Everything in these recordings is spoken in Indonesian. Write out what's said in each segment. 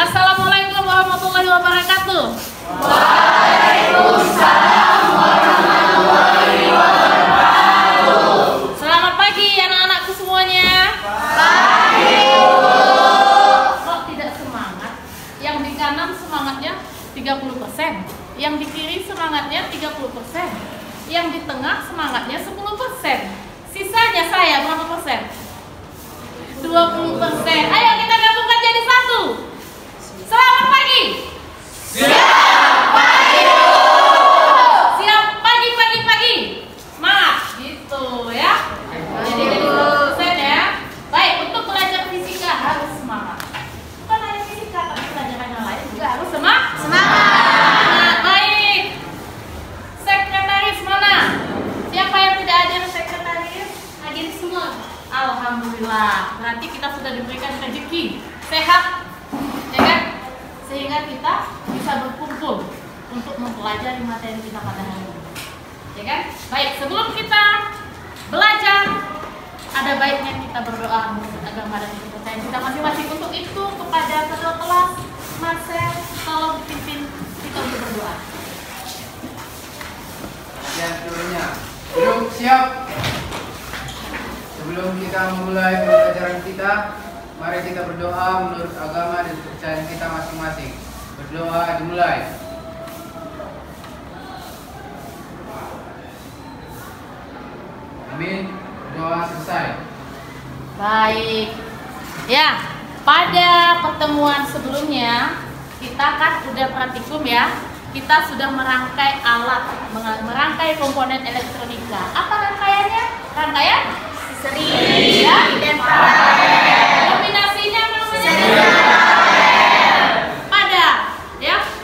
Assalamualaikum warahmatullahi wabarakatuh. Waalaikumsalam warahmatullahi wabarakatuh. Selamat pagi anak-anakku semuanya. Pagi, Bu. Kok tidak semangat? Yang di kanan semangatnya 30%, yang di kiri semangatnya 30%, yang di tengah semangatnya 10%. Sisanya saya berapa persen? 20%. Ayo kita gabungkan jadi satu. Selamat pagi. Siap pagi, Bu. Siap pagi. Semangat gitu ya. Jadi 20% ya. Baik, untuk belajar fisika harus semangat. Bukan hanya fisika, tapi pelajaran yang lain juga harus semangat. Baik. Sekretaris mana? Siapa yang tidak hadir sekretaris? Hadir semua. Alhamdulillah. Berarti kita sudah diberikan rezeki sehat, ya kan? Sehingga kita bisa berkumpul untuk mempelajari materi kita pada hari ini, ya kan? Baik, sebelum kita belajar, ada baiknya kita berdoa menurut agama dan kepercayaan kita masing-masing. Untuk itu, kepada ketua kelas Marcel, tolong pimpin kita untuk berdoa. Dan seluruhnya duduk siap. Sebelum kita memulai pembelajaran kita, mari kita berdoa menurut agama dan kepercayaan kita masing-masing. Berdoa dimulai. Amin. Doa selesai. Baik. Ya, pada pertemuan sebelumnya kita kan udah praktikum ya. Kita sudah merangkai alat, merangkai komponen elektronika. Apa rangkaiannya? Rangkaian seri ya, dan paralel. Kombinasinya namanya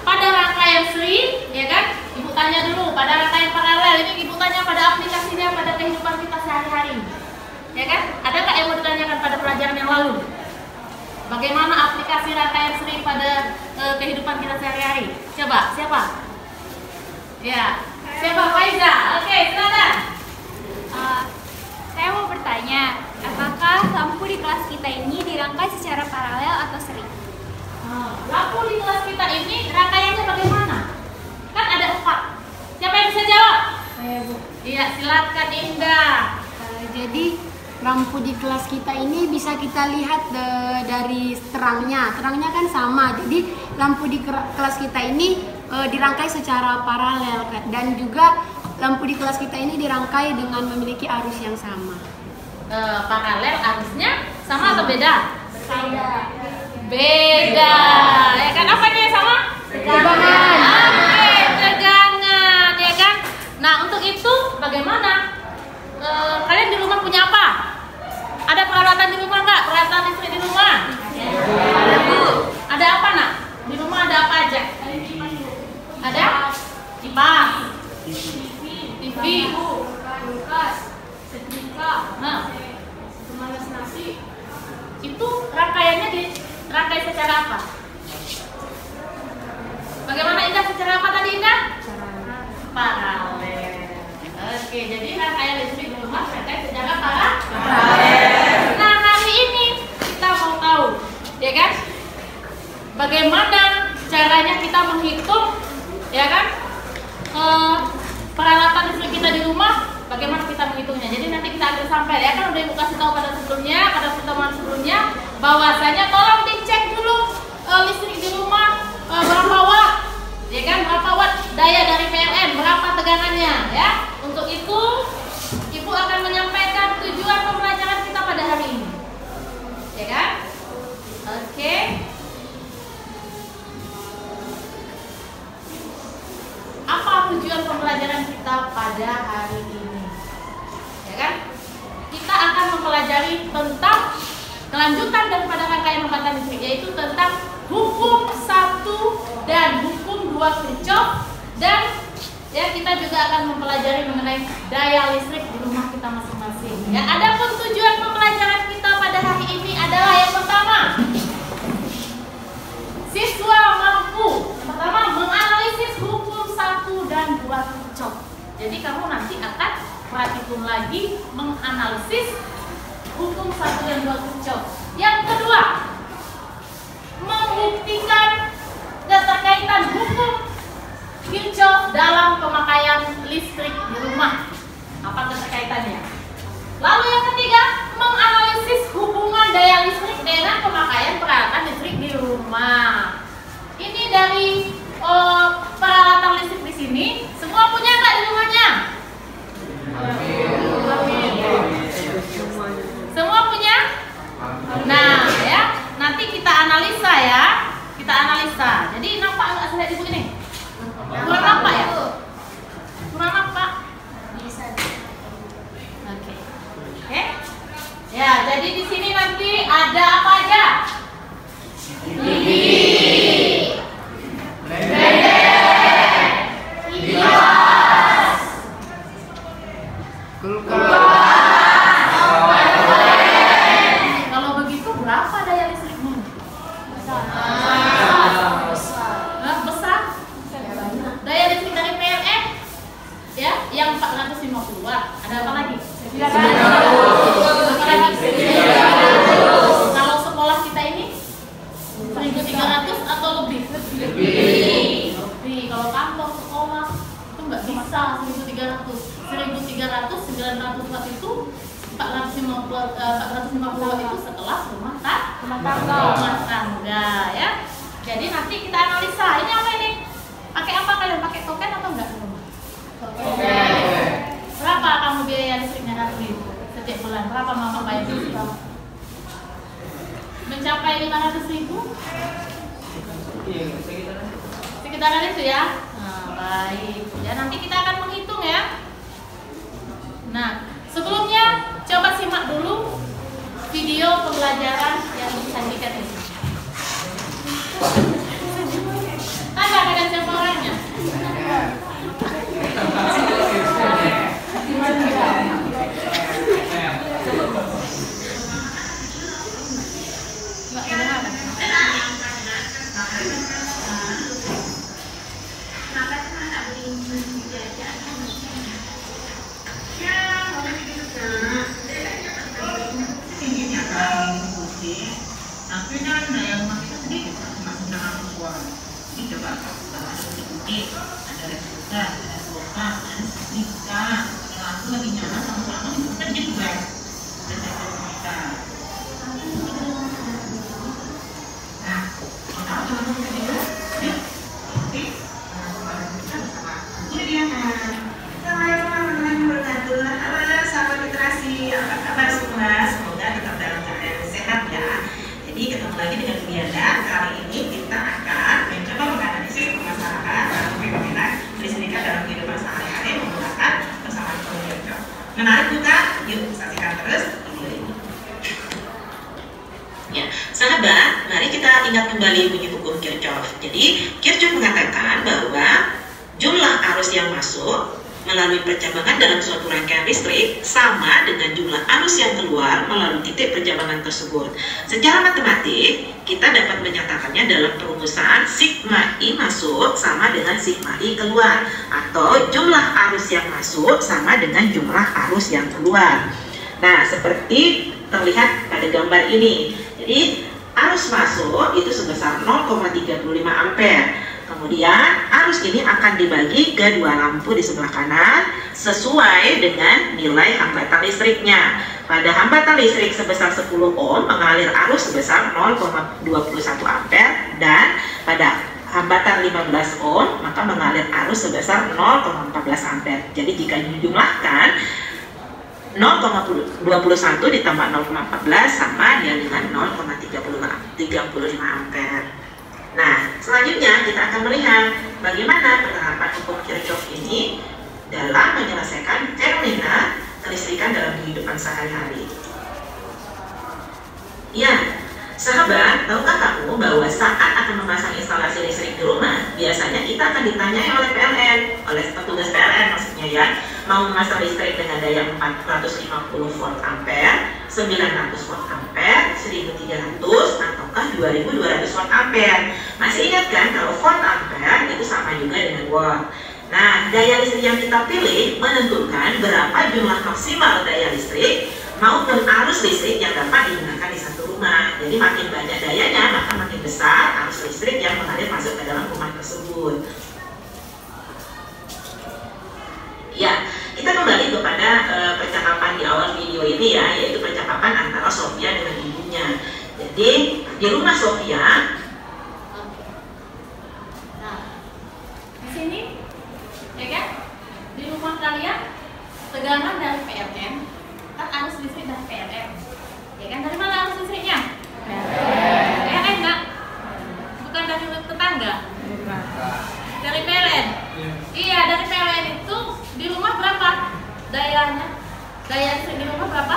pada rangkaian seri, ya kan? Ibu tanya dulu pada rangkaian paralel. Ini ibu tanya pada aplikasinya pada kehidupan kita sehari-hari, ya kan? Ada nggak yang mau ditanyakan pada pelajaran yang lalu? Bagaimana aplikasi rangkaian seri pada kehidupan kita sehari-hari? Coba, siapa? Ya, siapa? Faiza. Oke, silakan. Saya mau bertanya, apakah lampu di kelas kita ini dirangkai secara paralel atau seri? Lampu di kelas kita ini rangkaiannya bagaimana? Kan ada 4. Siapa yang bisa jawab? Saya, Bu. Iya, silakan Indah. Jadi lampu di kelas kita ini bisa kita lihat dari terangnya. Terangnya kan sama. Jadi lampu di kelas kita ini dirangkai secara paralel kan. Dan juga lampu di kelas kita ini dirangkai dengan memiliki arus yang sama. Paralel arusnya sama atau beda? Beda. Ya kan, apanya yang sama? Tegangan. Oke, tegangan, ya kan? Nah, untuk itu bagaimana? Kalian di rumah punya apa? Ada peralatan di rumah nggak? Peralatan listrik di rumah? Ada, Bu. Ada apa, Nak? Di rumah ada apa aja? Ada? Kipas, TV, kulkas, setrika, pemanas nasi. Itu rangkaiannya dirangkai secara apa? Bagaimana Indah? Secara apa tadi Indah? Paralel. Oke, jadi rangkaian listrik di rumah rangkai secara paralel. Nah, hari ini kita mau tahu, ya kan? Bagaimana caranya kita menghitung, ya kan? Peralatan listrik kita di rumah, bagaimana kita menghitungnya? Jadi nanti kita akan sampai, ya kan? Udah ibu kasih tahu pada pertemuan sebelumnya, bahwasanya tolong dicek dulu listrik di rumah berapa watt, ya kan? Berapa watt daya dari PLN, berapa tegangannya, ya? Untuk itu, ibu akan menyampaikan tujuan pembelajaran kita pada hari ini, ya kan? Oke. Apa tujuan pembelajaran kita pada hari ini? Ya kan? Kita akan mempelajari tentang kelanjutan daripada rangkaian hambatan listrik, yaitu tentang hukum 1 dan hukum 2 Kirchhoff, dan ya kita juga akan mempelajari mengenai daya listrik di rumah kita masing-masing. Ya, adapun tujuan pembelajaran kita pada hari ini adalah yang pertama, siswa mampu menganalisis hukum 1 dan 2 Kirchhoff. Jadi kamu nanti akan praktikum lagi menganalisis hukum 1 dan 2 Kirchhoff. Yang kedua, membuktikan nanti ada apa aja? TV, kipas, kulkas, Kalau begitu berapa daya listriknya? Besar. Daya listrik dari PLN ya, yang 450 watt. Ada apa lagi? Kalau sekolah kita ini 1.300 atau lebih? Lebih. Kalau kantor sekolah itu nggak bisa 1.300. 1.300 900 watt itu 450 watt itu sekelas rumah tangga ya. Jadi nanti kita analisa ini apa ini? Pakai apa kalian? Pakai token atau enggak? Berapa kamu biaya listriknya nanti setiap bulan? Berapa mama bayar listrik? Mencapai 500.000? Sekitaran itu ya. Nah, baik. Ya nanti kita akan menghitung ya. Nah, sebelumnya coba simak dulu video pembelajaran yang disajikan ini. Ada siapa orangnya? Nggak kedengaran. Jadi ketemu lagi dengan Bu Diana. Kali ini kita akan mencoba menganalisis permasalahan atau fenomena kelistrikan dalam kehidupan sehari-hari menggunakan persamaan Kirchhoff. Menarik bukan? Yuk saksikan terus video ini. Ya, sahabat, mari kita ingat kembali bunyi hukum Kirchhoff. Jadi Kirchhoff mengatakan bahwa jumlah arus yang masuk melalui percabangan dalam suatu rangkaian listrik sama dengan jumlah arus yang keluar melalui titik percabangan tersebut. Secara matematik, kita dapat menyatakannya dalam perumusan sigma I masuk sama dengan sigma I keluar, atau jumlah arus yang masuk sama dengan jumlah arus yang keluar. Nah, seperti terlihat pada gambar ini. Jadi, arus masuk itu sebesar 0,35 ampere. Kemudian arus ini akan dibagi ke dua lampu di sebelah kanan sesuai dengan nilai hambatan listriknya. Pada hambatan listrik sebesar 10 ohm mengalir arus sebesar 0,21 ampere, dan pada hambatan 15 ohm maka mengalir arus sebesar 0,14 ampere. Jadi jika dijumlahkan 0,21 ditambah 0,14 sama dia dengan 0,35 ampere. Nah, selanjutnya kita akan melihat bagaimana penerapan hukum Kirchhoff ini dalam menyelesaikan fenomena kelistrikan dalam kehidupan sehari-hari. Ya, sahabat, tahukah kamu bahwa saat akan memasang instalasi listrik di rumah, biasanya kita akan ditanyai oleh PLN, oleh petugas PLN maksudnya ya, mau memasang listrik dengan daya 450 volt ampere, 900 watt ampere, 1300 ataukah 2200 watt ampere. Masih ingat kan kalau volt ampere itu sama juga dengan watt. Nah, daya listrik yang kita pilih menentukan berapa jumlah maksimal daya listrik maupun arus listrik yang dapat digunakan di satu rumah. Jadi makin banyak dayanya, maka makin besar arus listrik yang mengalir masuk ke dalam rumah tersebut. Ya, kita kembali kepada percakapan di awal video ini ya, yaitu percakapan antara Sofia dengan ibunya. Jadi di rumah Sofia, nah di sini ya kan, di rumah kalian tegangan dari PLN, kan arus listrik dari PLN, ya kan? Dari mana arus listriknya? PLN nggak? Bukan dari tetangga? Dari PLN? Iya, dari PLN itu di rumah berapa dayanya? Daya listrik di rumah berapa?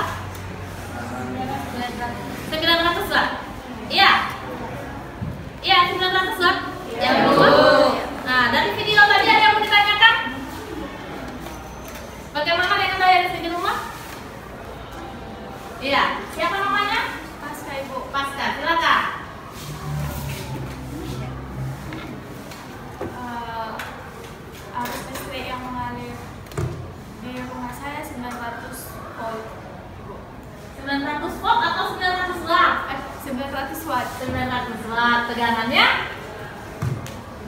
watt. 900 watt. Tegangannya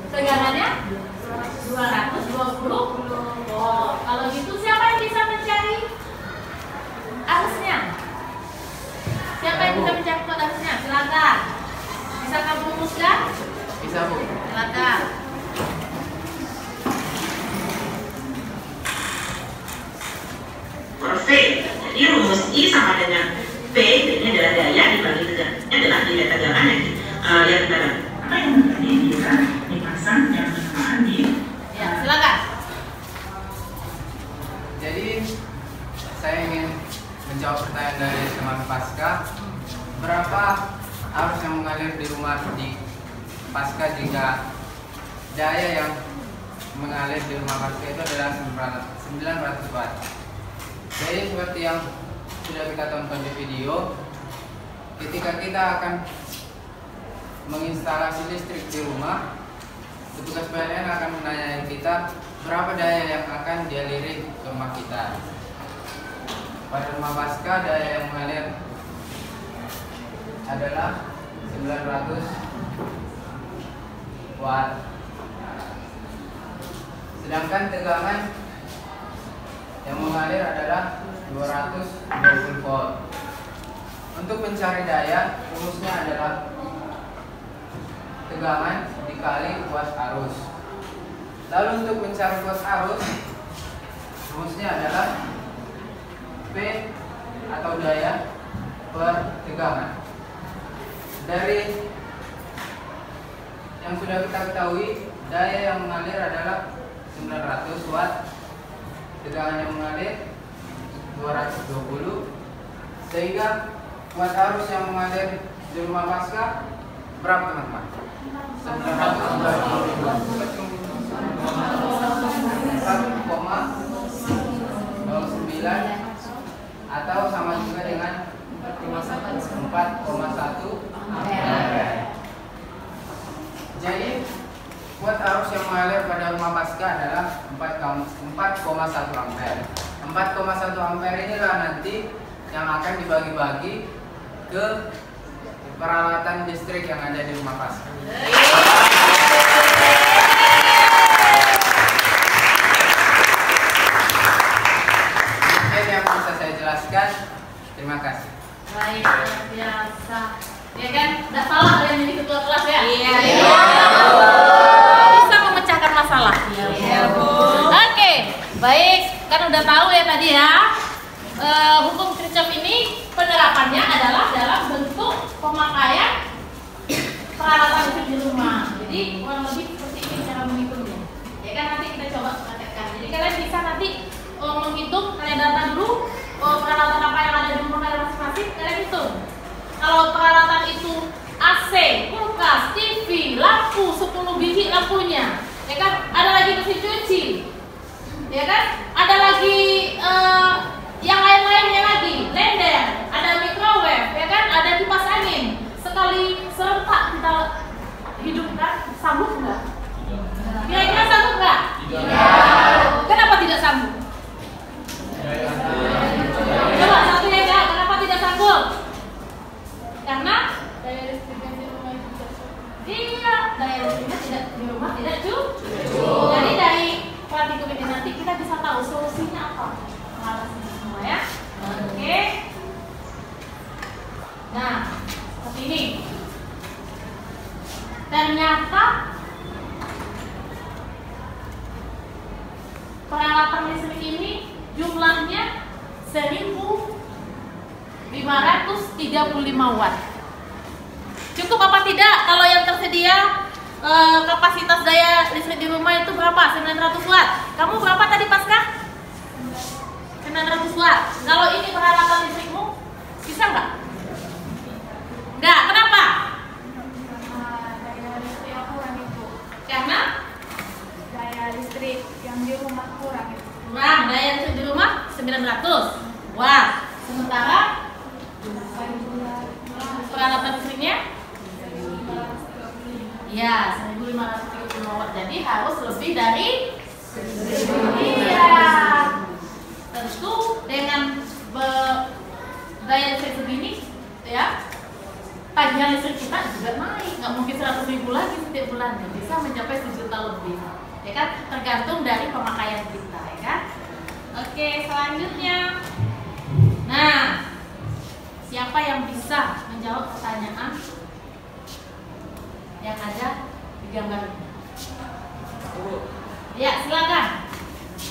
220 volt. Kalau gitu siapa yang bisa mencari arusnya? Siapa yang bisa mencari kuat arusnya? Silakan. Bisa kamu rumuskan? Bisa, Bu. Silakan. V. Jadi rumus I sama dengan P, ini adalah daya dibagi tegangannya adalah nilai tegangan yang dalam. Apa yang tadi bisa dipasang dan bersamaan di. Ya, silakan. Jadi saya ingin menjawab pertanyaan dari teman Pasca. Berapa arus yang mengalir di rumah di Pasca jika daya yang mengalir di rumah Pasca itu adalah 900 watt. Jadi seperti yang sudah kita tonton di video, ketika kita akan menginstalasi listrik di rumah, petugas PLN akan menanyai kita berapa daya yang akan dialiri ke rumah kita. Pada rumah Pasca daya yang mengalir adalah 900 watt. Sedangkan tegangan yang mengalir adalah 220 volt. Untuk mencari daya, rumusnya adalah tegangan dikali kuas arus. Lalu untuk mencari kuas arus, rumusnya adalah P atau daya per tegangan. Dari yang sudah kita ketahui, daya yang mengalir adalah 900 watt. Tegangan yang mengalir 220, sehingga kuat arus yang mengalir di rumah Pasca berapa teman-teman? 1,09 atau sama juga dengan 4,1 ampere. Jadi kuat arus yang mengalir pada rumah Pasca adalah 4,1 ampere. 4,1 ampere inilah nanti yang akan dibagi-bagi ke peralatan listrik yang ada di rumah Pasca. Mungkin yang bisa saya jelaskan. Terima kasih. Baik, luar biasa. Ya kan, tidak salah kalian jadi ketua kelas ya? Iya. Bisa memecahkan masalah. Iya, Bu. Oke, baik. Kan udah tahu ya tadi ya. Hukum Kirchhoff ini penerapannya adalah dalam bentuk pemakaian peralatan listrik di rumah. Jadi kurang lebih seperti ini cara menghitungnya. Ya kan, nanti kita coba praktekkan. Jadi kalian bisa nanti menghitung, kalian data dulu peralatan apa yang ada di rumah kalian masing-masing, kalian hitung. Kalau peralatan itu AC, kulkas, TV, lampu, 10 biji lampunya, ya kan? Ada lagi mesin cuci, ya kan? Ada lagi yang lain-lainnya lagi, blender, ada microwave, ya kan? Ada kipas angin. Sekali serentak kita hidupkan, sanggup nggak? Kira-kira sanggup nggak? Tidak. Kenapa tidak sanggup? Coba satu ya kak, kenapa tidak sanggup? Karena daya listriknya di rumah itu iya, daya listriknya tidak di rumah tidak cukup. Jadi dari praktikum ini nanti kita bisa tahu solusinya apa. Mengatasi semua ya. Oke. Nah, seperti ini. Ternyata peralatan listrik ini jumlahnya 1535 watt. Cukup apa tidak? Kalau yang tersedia kapasitas daya listrik di rumah itu berapa? 900 watt. Kamu berapa tadi Pasca? 900 watt. Kalau ini peralatan listrikmu bisa nggak? Nggak. Kenapa? Daya listrik aku kurang itu. Karena Daya listrik yang di rumah kurang itu. kurang daya listrik di rumah 900 watt. Sementara peralatan listriknya ya 1535 watt. Jadi harus lebih dari iya. Tentu dengan daya listrik segini ya, tagihan listrik kita juga naik, nggak mungkin 100.000 lagi setiap bulannya, bisa mencapai 1 juta lebih, ya kan? Tergantung dari pemakaian kita, ya kan? Oke, selanjutnya, nah, siapa yang bisa menjawab pertanyaan yang ada di gambar ini? Ya, silakan.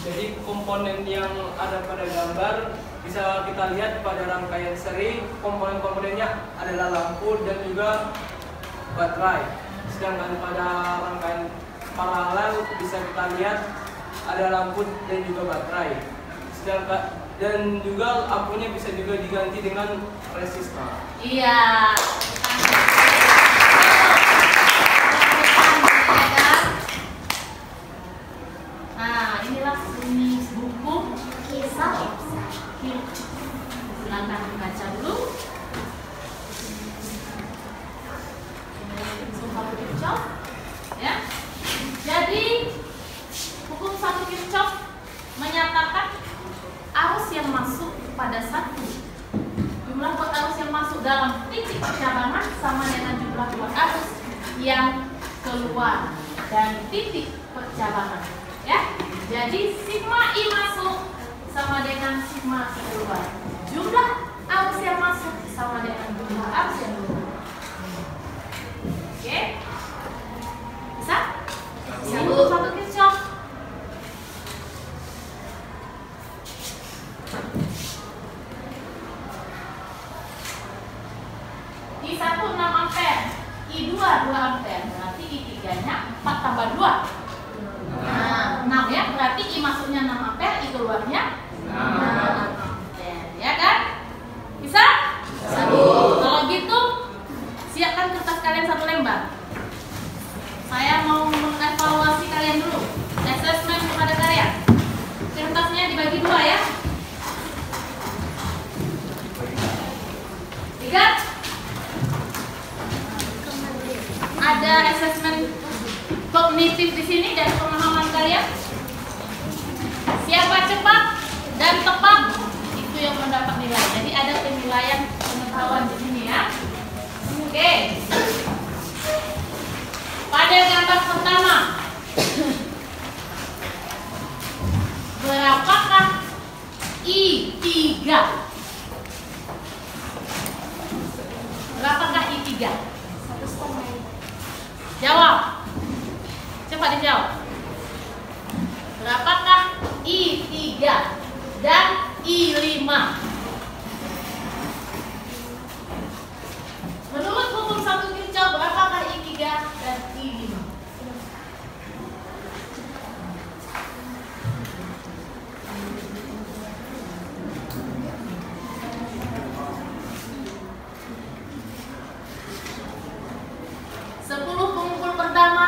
Jadi komponen yang ada pada gambar bisa kita lihat pada rangkaian seri, komponen-komponennya adalah lampu dan juga baterai. Sedangkan pada rangkaian paralel bisa kita lihat ada lampu dan juga baterai. Sedangkan dan juga lampunya bisa juga diganti dengan resistor. Iya. Nah, inilah jenis buku kisah Kirchhoff. Silakan dibaca dulu. Kisah Kirchhoff, ya. Jadi hukum satu Kirchhoff menyatakan arus yang masuk pada satu jumlah buat arus yang masuk dalam titik percabangan sama dengan jumlah buat arus yang keluar dari titik percabangan, ya. Jadi sigma I masuk sama dengan sigma I keluar. Jumlah arus yang masuk sama dengan jumlah arus yang keluar. Oke? Bisa? Satu Kirchhoff. I1 6 ampere, I2 2 ampere, berarti I3-nya 4 tambah 2. Nah, 6 ya, berarti I masuknya 6 ampere, I keluarnya 6 ampere, ya kan? Bisa? Kalau gitu, siapkan kertas kalian 1 lembar. Saya mau mengevaluasi kalian dulu, assessment kepada kalian. Kertasnya dibagi 2 ya. Ingat? Ada assessment kognitif di sini dan pemahaman kalian. Siapa cepat dan tepat itu yang mendapat nilai. Jadi ada penilaian pengetahuan di sini ya. Oke. Pada gambar pertama, berapakah I3? Berapakah I3? Jawab. Cepat dijawab. Berapakah I3 dan I5? Menurut hukum satu Kirchhoff, berapakah I3 dan I5?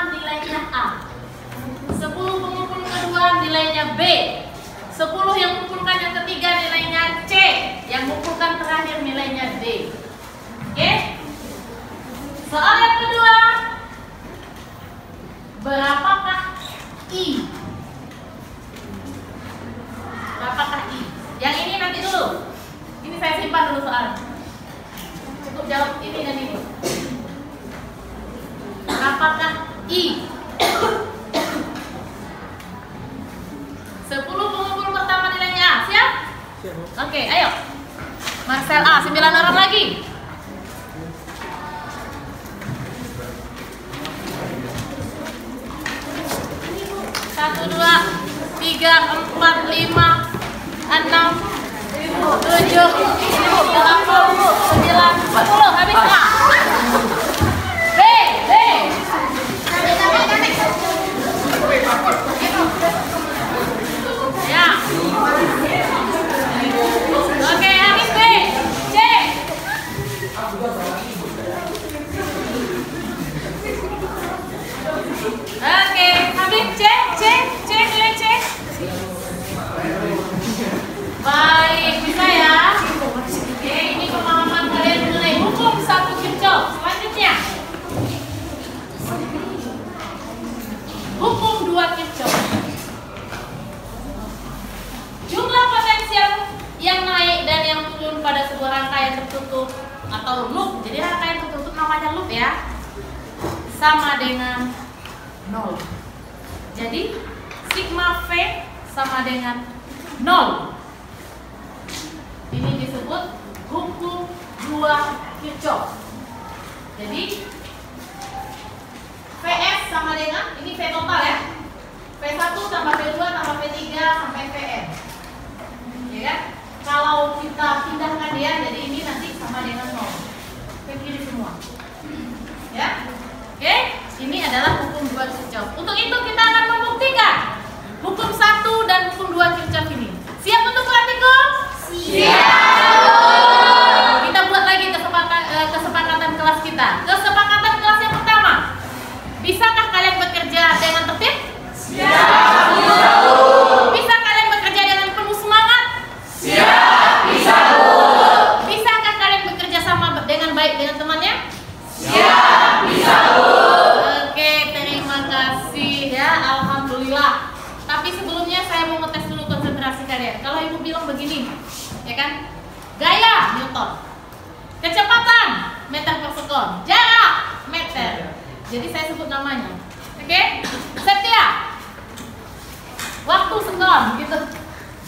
Nilainya A, 10 pengumpul kedua nilainya B, 10 yang mengumpulkan yang ketiga nilainya C, yang mengumpulkan terakhir nilainya D. Oke? Soal yang kedua, berapakah I? Berapakah I? Yang ini nanti dulu. Ini saya simpan dulu soalnya. Cukup jawab ini dan ini. Berapakah I? 10 pengumpul pertama nilainya A, siap? Oke, ayo. Marcel A, 9 orang lagi. 1, 2, 3, 4, 5, 6, 7, 8, 9, 10. Habis A. B. Ya. Oke, habis B. C. Oke, habis C. Nilai C. Baik, bisa ya. Oke, ini pemahaman kalian mengenai hukum satu namanya loop ya, sama dengan 0. Jadi sigma V sama dengan 0. Ini disebut hukum 2 Kirchhoff. Jadi Vs sama dengan, ini V total ya, V1 tambah V2 tambah V3 sampai Vn, ya kan? Kalau kita pindahkan dia, jadi ini nanti sama dengan 0 ke kiri semua, ya. Oke, ini adalah hukum 2 Kirchhoff. Untuk itu kita akan membuktikan hukum 1 dan hukum 2 Kirchhoff ini. Siap untuk praktikum? Siap. Kita buat lagi kesepakatan kelas kita. Kesepakatan kelas yang pertama. Bisakah kalian bekerja dengan tertib? Siap. Bisa kalian bekerja dengan penuh semangat? Siap. Bisa, Bu. Bisakah kalian bekerja sama dengan baik dengan temannya? Siap. Bisa, Bu. Oke, terima kasih ya. Alhamdulillah. Tapi sebelumnya saya mau ngetes dulu konsentrasi kalian. Kalau ibu bilang begini, ya kan? Gaya Newton, kecepatan meter per sekon, jarak meter. Jadi saya sebut namanya. Oke? Setia, waktu sekon, gitu.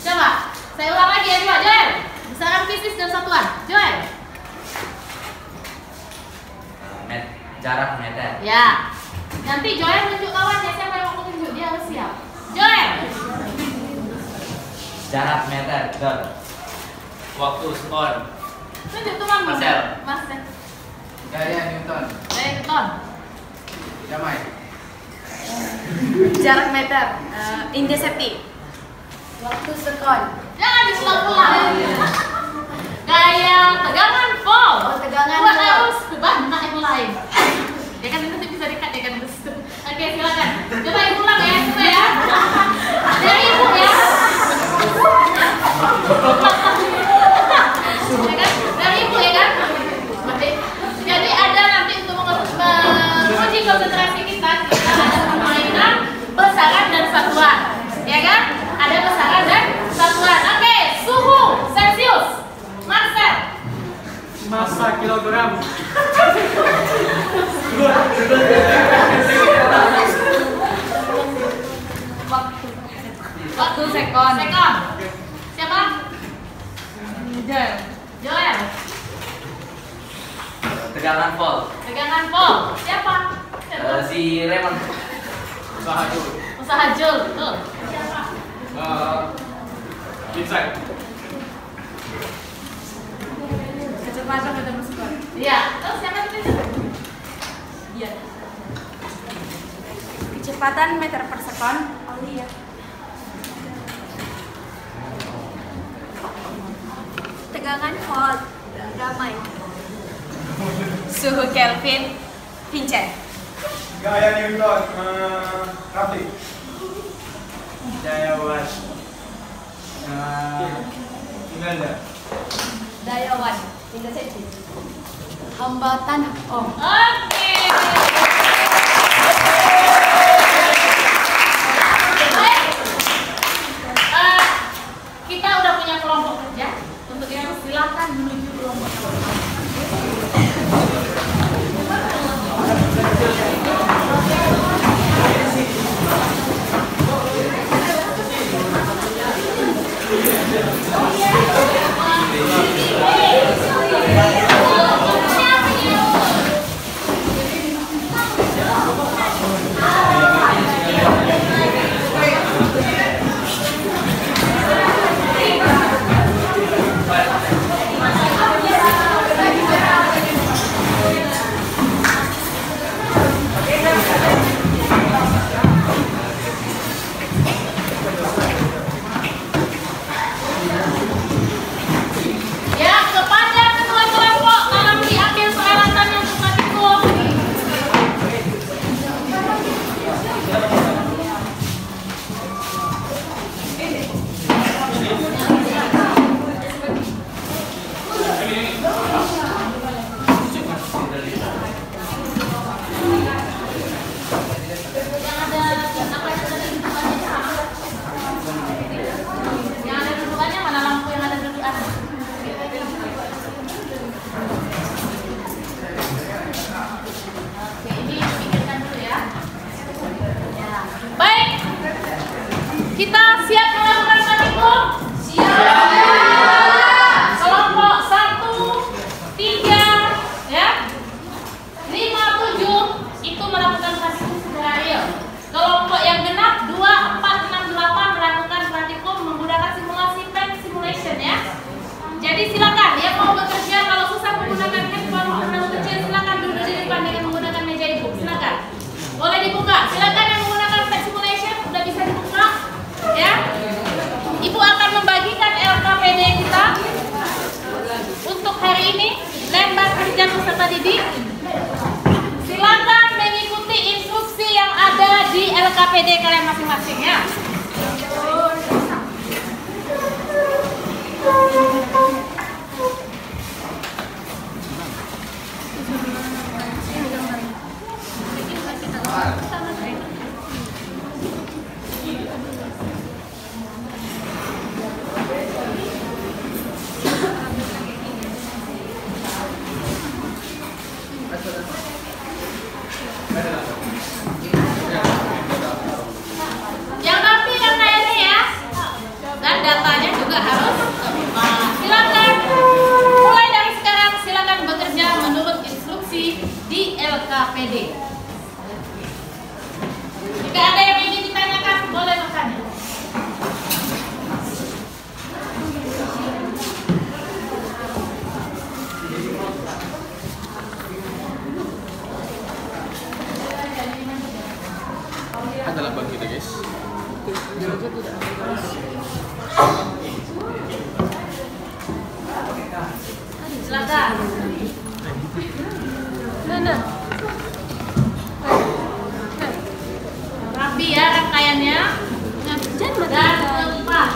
Coba, saya ulang lagi ya, dua. Joel, besaran fisis dan satuan. Joel. Jarak meter. Ya. Nanti Joel tunjuk lawannya, siapa yang mau tunjuk, dia harus siap. Joel. Jarak meter. Betul. Waktu sekon. Tunjuk temanmu. Marcel. Marcel. Gaya Newton. Gaya Newton. Damai. Jarak meter. Indesepti. Waktu sekon. Jangan diulang-ulang. Gaya tegangan volt. Oh, tegangan Buat volt. arus banyak yang lain. Ya kan itu bisa dikat ya kan. Oke, silakan. Coba ibu ulang ya, coba ya. Dari ibu ya. Ya kan? Dari ibu ya kan. Jadi ada nanti untuk menguji konsentrasi kita ada permainan besaran dan satuan, ya kan? Ada besaran dan satuan. Oke, suhu Celcius, Marcel. Massa kilogram. Waktu sekon. Sekon. Siapa? Joel. Joel. Tegangan volt. Tegangan volt. Siapa? Si Raymond. Usaha dulu. Usaha Joel. Betul. Siapa? Insight. Kecepatan meter per sekon. Iya. Terus siapa itu? Iya. Kecepatan meter per sekon. Aulia. Tegangan volt. Damai. Suhu Kelvin. Vincent. Gaya Newton. Raffi. Jaya Watt. Imelda. Dayawan. Indesepti. Hambatan. Oh. Oke. Baik. Kita udah punya kelompok kerja. Untuk yang silakan menuju kelompok kerja. LKPD kalian masing-masing ya. Yang rapi yang kayak ini ya. Dan datanya juga harus tepat. Silakan mulai dari sekarang, silakan bekerja menurut instruksi di LKPD. Jika ada yang ingin ditanyakan, boleh bertanya. Adalah bang kita guys. Silakan. Rapi ya rangkaiannya. Dan tepat.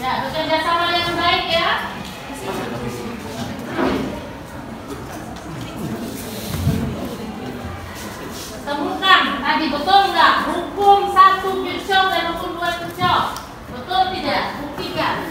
Ya, bekerja sama dengan baik ya. Temukan tadi betul nggak hukum 1 Kirchhoff dan hukum 2 Kirchhoff? Betul tidak? Buktikan.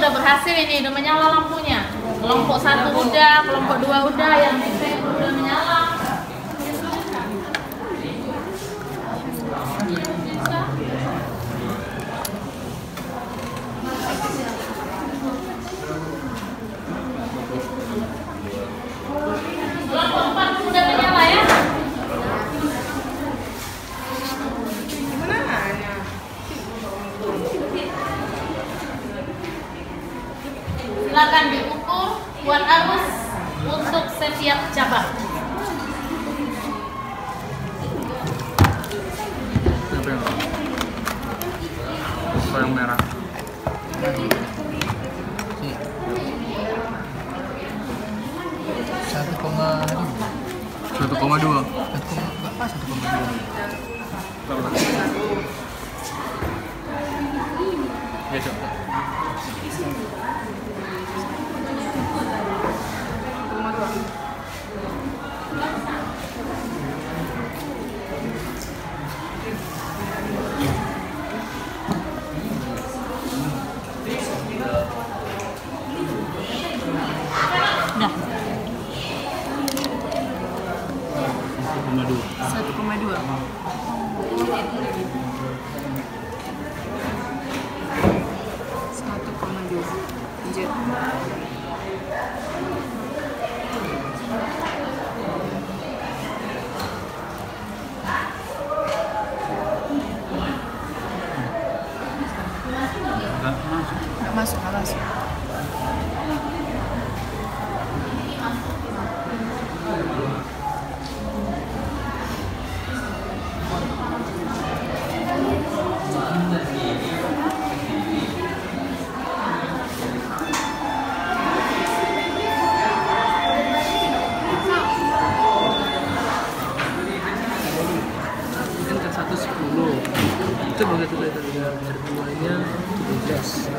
udah berhasil ini, udah menyala lampunya. Kelompok 1 udah, kelompok 2 udah, yang udah menyala. Kelompok 4 udah menyala ya. Silakan diukur buat arus untuk setiap cabang. Siapa yang merah? Satu koma 1,2. berapa? 1,2. Ya, coba. Udah. 1,2. 1,2. Nggak masuk, nggak masuk. Kan 110. Itu bagus itu tadi. Terbuahnya 17.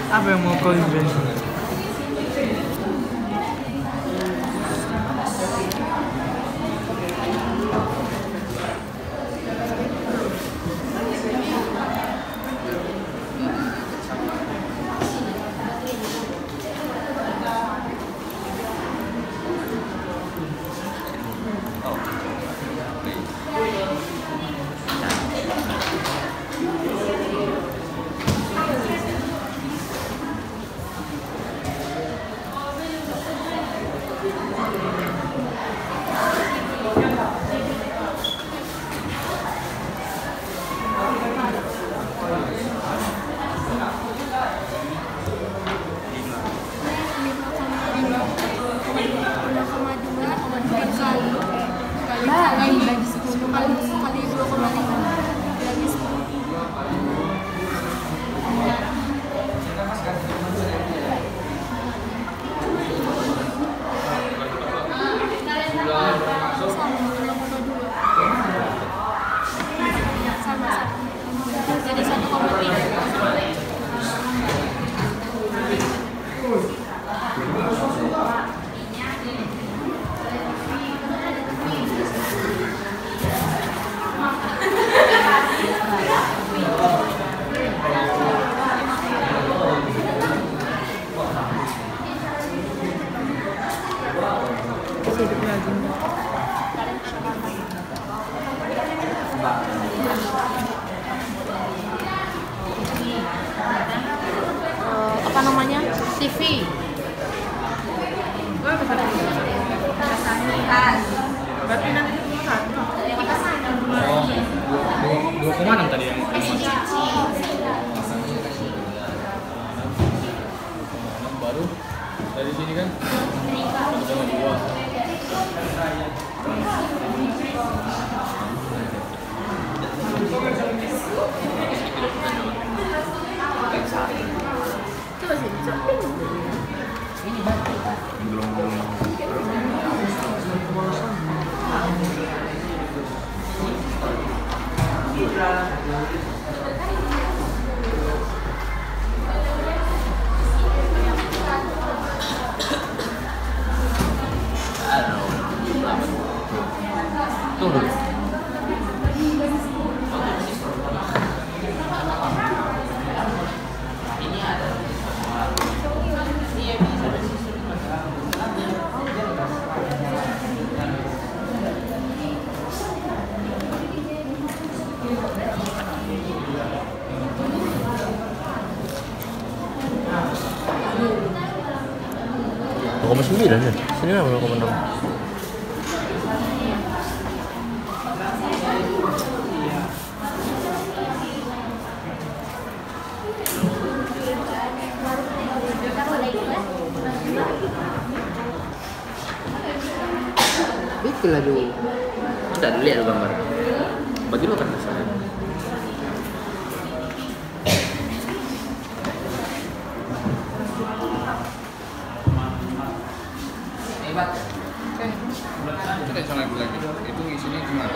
Apa yang mau kau invent? Jadi 1,3. Apa namanya? TV. Berarti nanti itu satu. 2,6 tadi yang baru dari sini kan 1,2. Tunggu. Koma 9 ya? Sini lah 0,6. Betul lah dulu. Tidak lihat gambar. Bagi lo kan saya. Hebat. Kita coba lagi. Itu isinya gimana?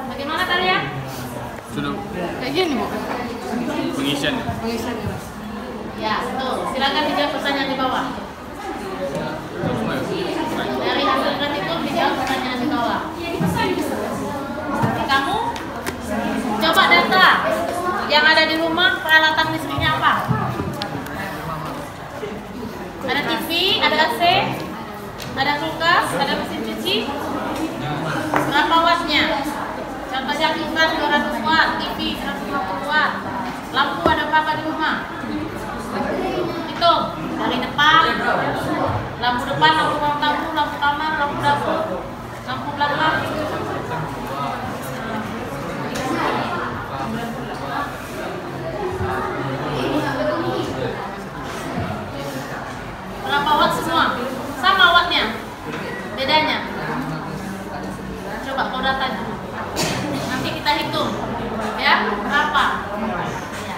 Bagaimana kalian? Sudah Kayak gini, Bu. pengisian. Pengisiannya. Ya, tuh. Silakan dijawab pertanyaan di bawah. Dari hasil gratikum dijawab pertanyaan di bawah. Kamu coba data yang ada di rumah, peralatan listriknya apa? Ada TV, ada AC, ada kulkas, ada mesin cuci. Berapa wattnya? Contohnya kulkas 200 watt, TV 150 watt. Lampu ada berapa di rumah? Hitung dari depan, lampu depan, lampu ruang tamu, lampu kamar, lampu dapur, lampu belakang. Berapa watt semua? Sama wattnya? Bedanya? Coba kau data dulu. Nanti kita hitung. Ya, berapa? Ya.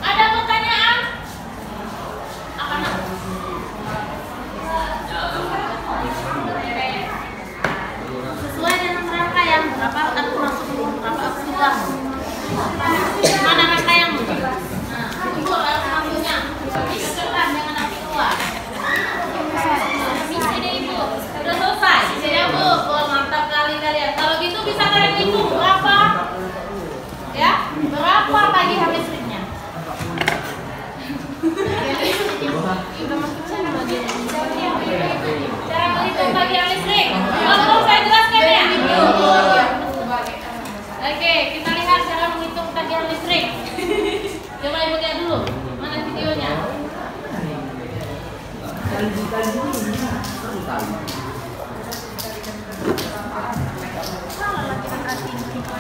Ada pertanyaan? Apa nak? Sesuai dengan rangkaian berapa aku masuk dulu, berapa aku keluar. Mana rangkaianmu? Nah, tunggu harus masuknya. Cepat jangan nanti keluar. Bisa deh ibu, udah selesai. Ya bu, oh, mantap kali kalian. Kalau gitu bisa kalian hitung berapa? Ya, berapa tagihan listriknya? Cara menghitung tagihan listrik. Oh, saya jelaskan ya. Oke, kita lihat cara menghitung tagihan listrik. Coba ibu lihat dulu. Mana videonya?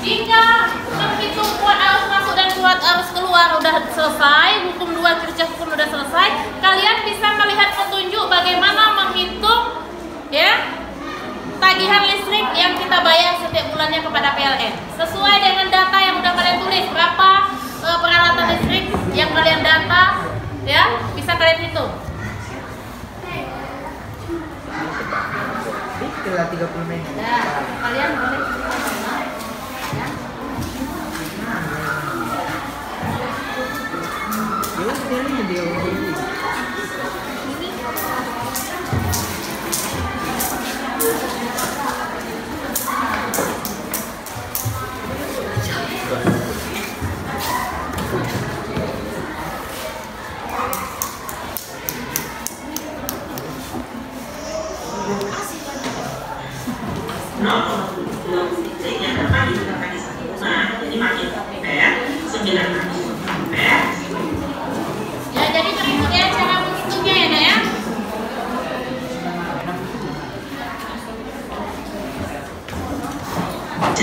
Jika menghitung kuat arus masuk dan kuat arus keluar udah selesai, hukum 2 Kirchhoff pun udah selesai, kalian bisa melihat petunjuk bagaimana menghitung ya tagihan listrik yang kita bayar setiap bulannya kepada PLN. Sesuai dengan data yang udah kalian tulis, berapa peralatan listrik yang kalian data ya, bisa kalian hitung. Setelah 30 menit. Ya, kalian boleh ya.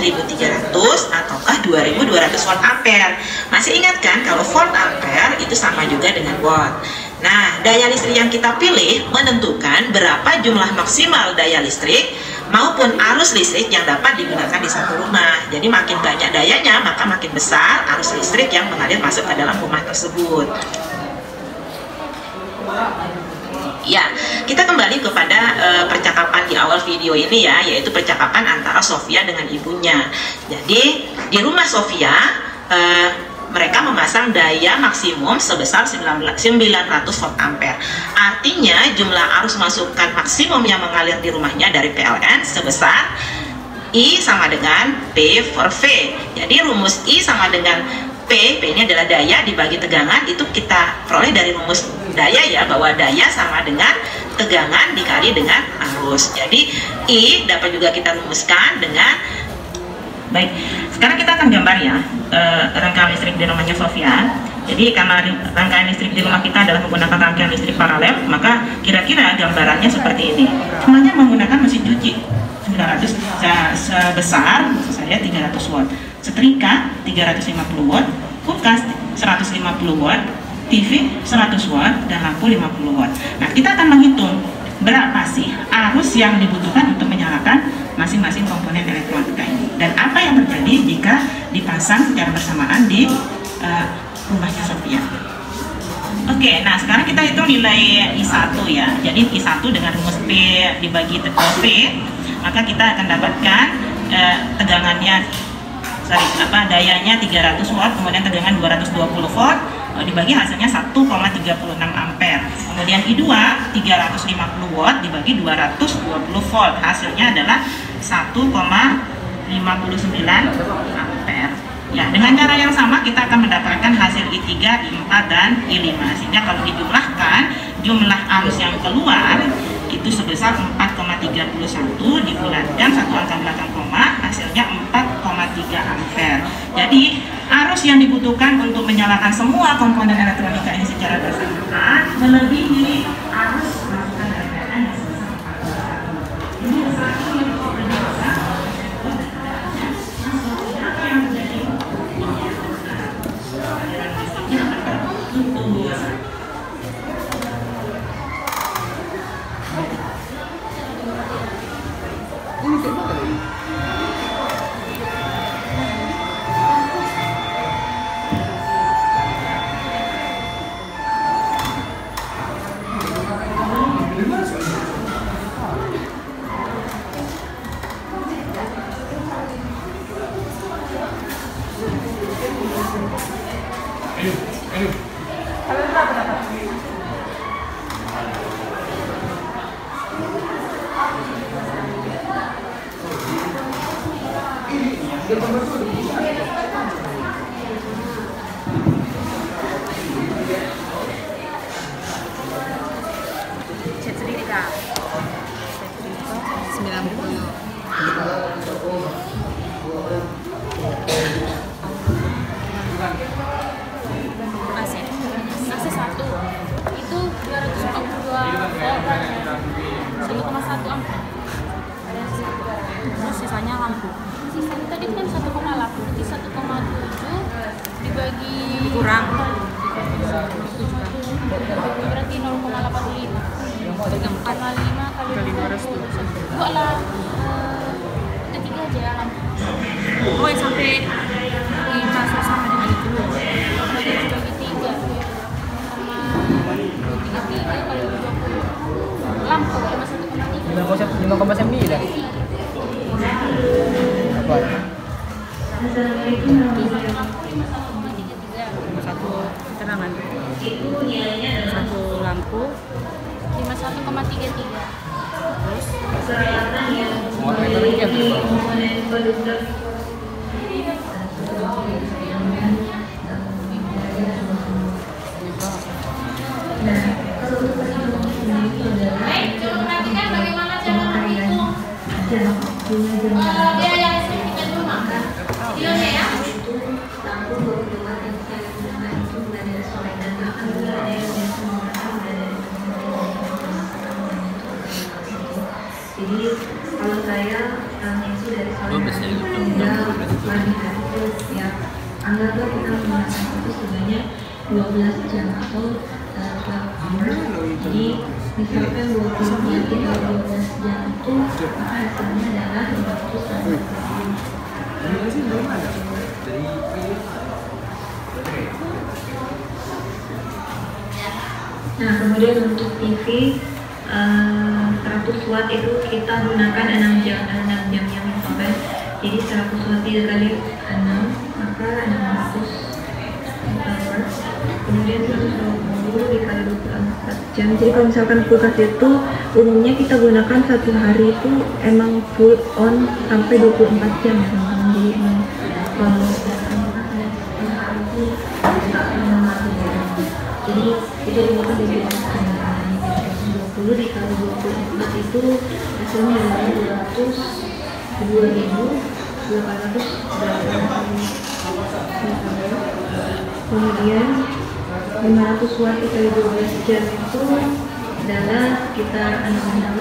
1300 ataukah 2200 volt ampere. Masih ingat kan kalau volt ampere itu sama juga dengan watt. Nah, daya listrik yang kita pilih menentukan berapa jumlah maksimal daya listrik maupun arus listrik yang dapat digunakan di satu rumah. Jadi makin banyak dayanya, maka makin besar arus listrik yang mengalir masuk ke dalam rumah tersebut. Ya, kita kembali kepada percakapan di awal video ini ya, yaitu percakapan antara Sofia dengan ibunya. Jadi di rumah Sofia mereka memasang daya maksimum sebesar 900 volt ampere. Artinya jumlah arus masukan maksimum yang mengalir di rumahnya dari PLN sebesar I sama dengan P per V. Jadi rumus I sama dengan P ini adalah daya dibagi tegangan, itu kita peroleh dari rumus daya ya, bahwa daya sama dengan tegangan dikali dengan arus. Jadi I dapat juga kita rumuskan dengan baik. Sekarang kita akan gambar ya rangkaian listrik di rumahnya Sofia. Jadi karena rangkaian listrik di rumah kita adalah menggunakan rangkaian listrik paralel, maka kira-kira gambarannya seperti ini. Semuanya menggunakan mesin cuci 900 sebesar maksud saya 300 watt, setrika 350 watt, kulkas 150 watt, TV 100 watt, dan lampu 50 watt. Nah, kita akan menghitung berapa sih arus yang dibutuhkan untuk menyalakan masing-masing komponen elektronika ini, dan apa yang terjadi jika dipasang secara bersamaan di rumahnya Sofia. Oke, nah sekarang kita hitung nilai I1 ya. Jadi I1 dengan rumus P dibagi V, maka kita akan dapatkan tegangannya, dayanya 300 watt, kemudian tegangan 220 volt, dibagi hasilnya 1,36 ampere. Kemudian I2 350 watt dibagi 220 volt, hasilnya adalah 1,59 ampere. Ya, dengan cara yang sama kita akan mendapatkan hasil I3, I4, dan I5. Sehingga kalau dijumlahkan, jumlah arus yang keluar itu sebesar 4,31, dibulatkan satu angka belakang koma, hasilnya 4,3 ampere. Jadi arus yang dibutuhkan untuk menyalakan semua komponen elektronika ini secara bersamaan melebihi arus masukan dari PLN yang sebesar 4,1. Ini satu yang berbeda. Gue biasanya gitu. pagi hari itu ya anggaplah kita menggunakan itu sebanyak 12 jam atau 12 hours. Jadi misalkan 20 menit dari 12 jam itu maka hasilnya adalah 540. Nah, kemudian untuk TV 100 watt itu kita gunakan 6 jam yang misalkan. Jadi 100 watt dikali 6 maka 600 hours. Kemudian 120 dikali 24 jam. Jadi kalau misalkan kulkas itu umumnya kita gunakan satu hari itu emang full on sampai 24 jam ya teman-teman. Jadi emang kalau jadi kita gunakan dari 20 dikali 24 itu hasilnya adalah 2.880. Kemudian 500 watt dikali 12 jam itu adalah sekitar 6 jam.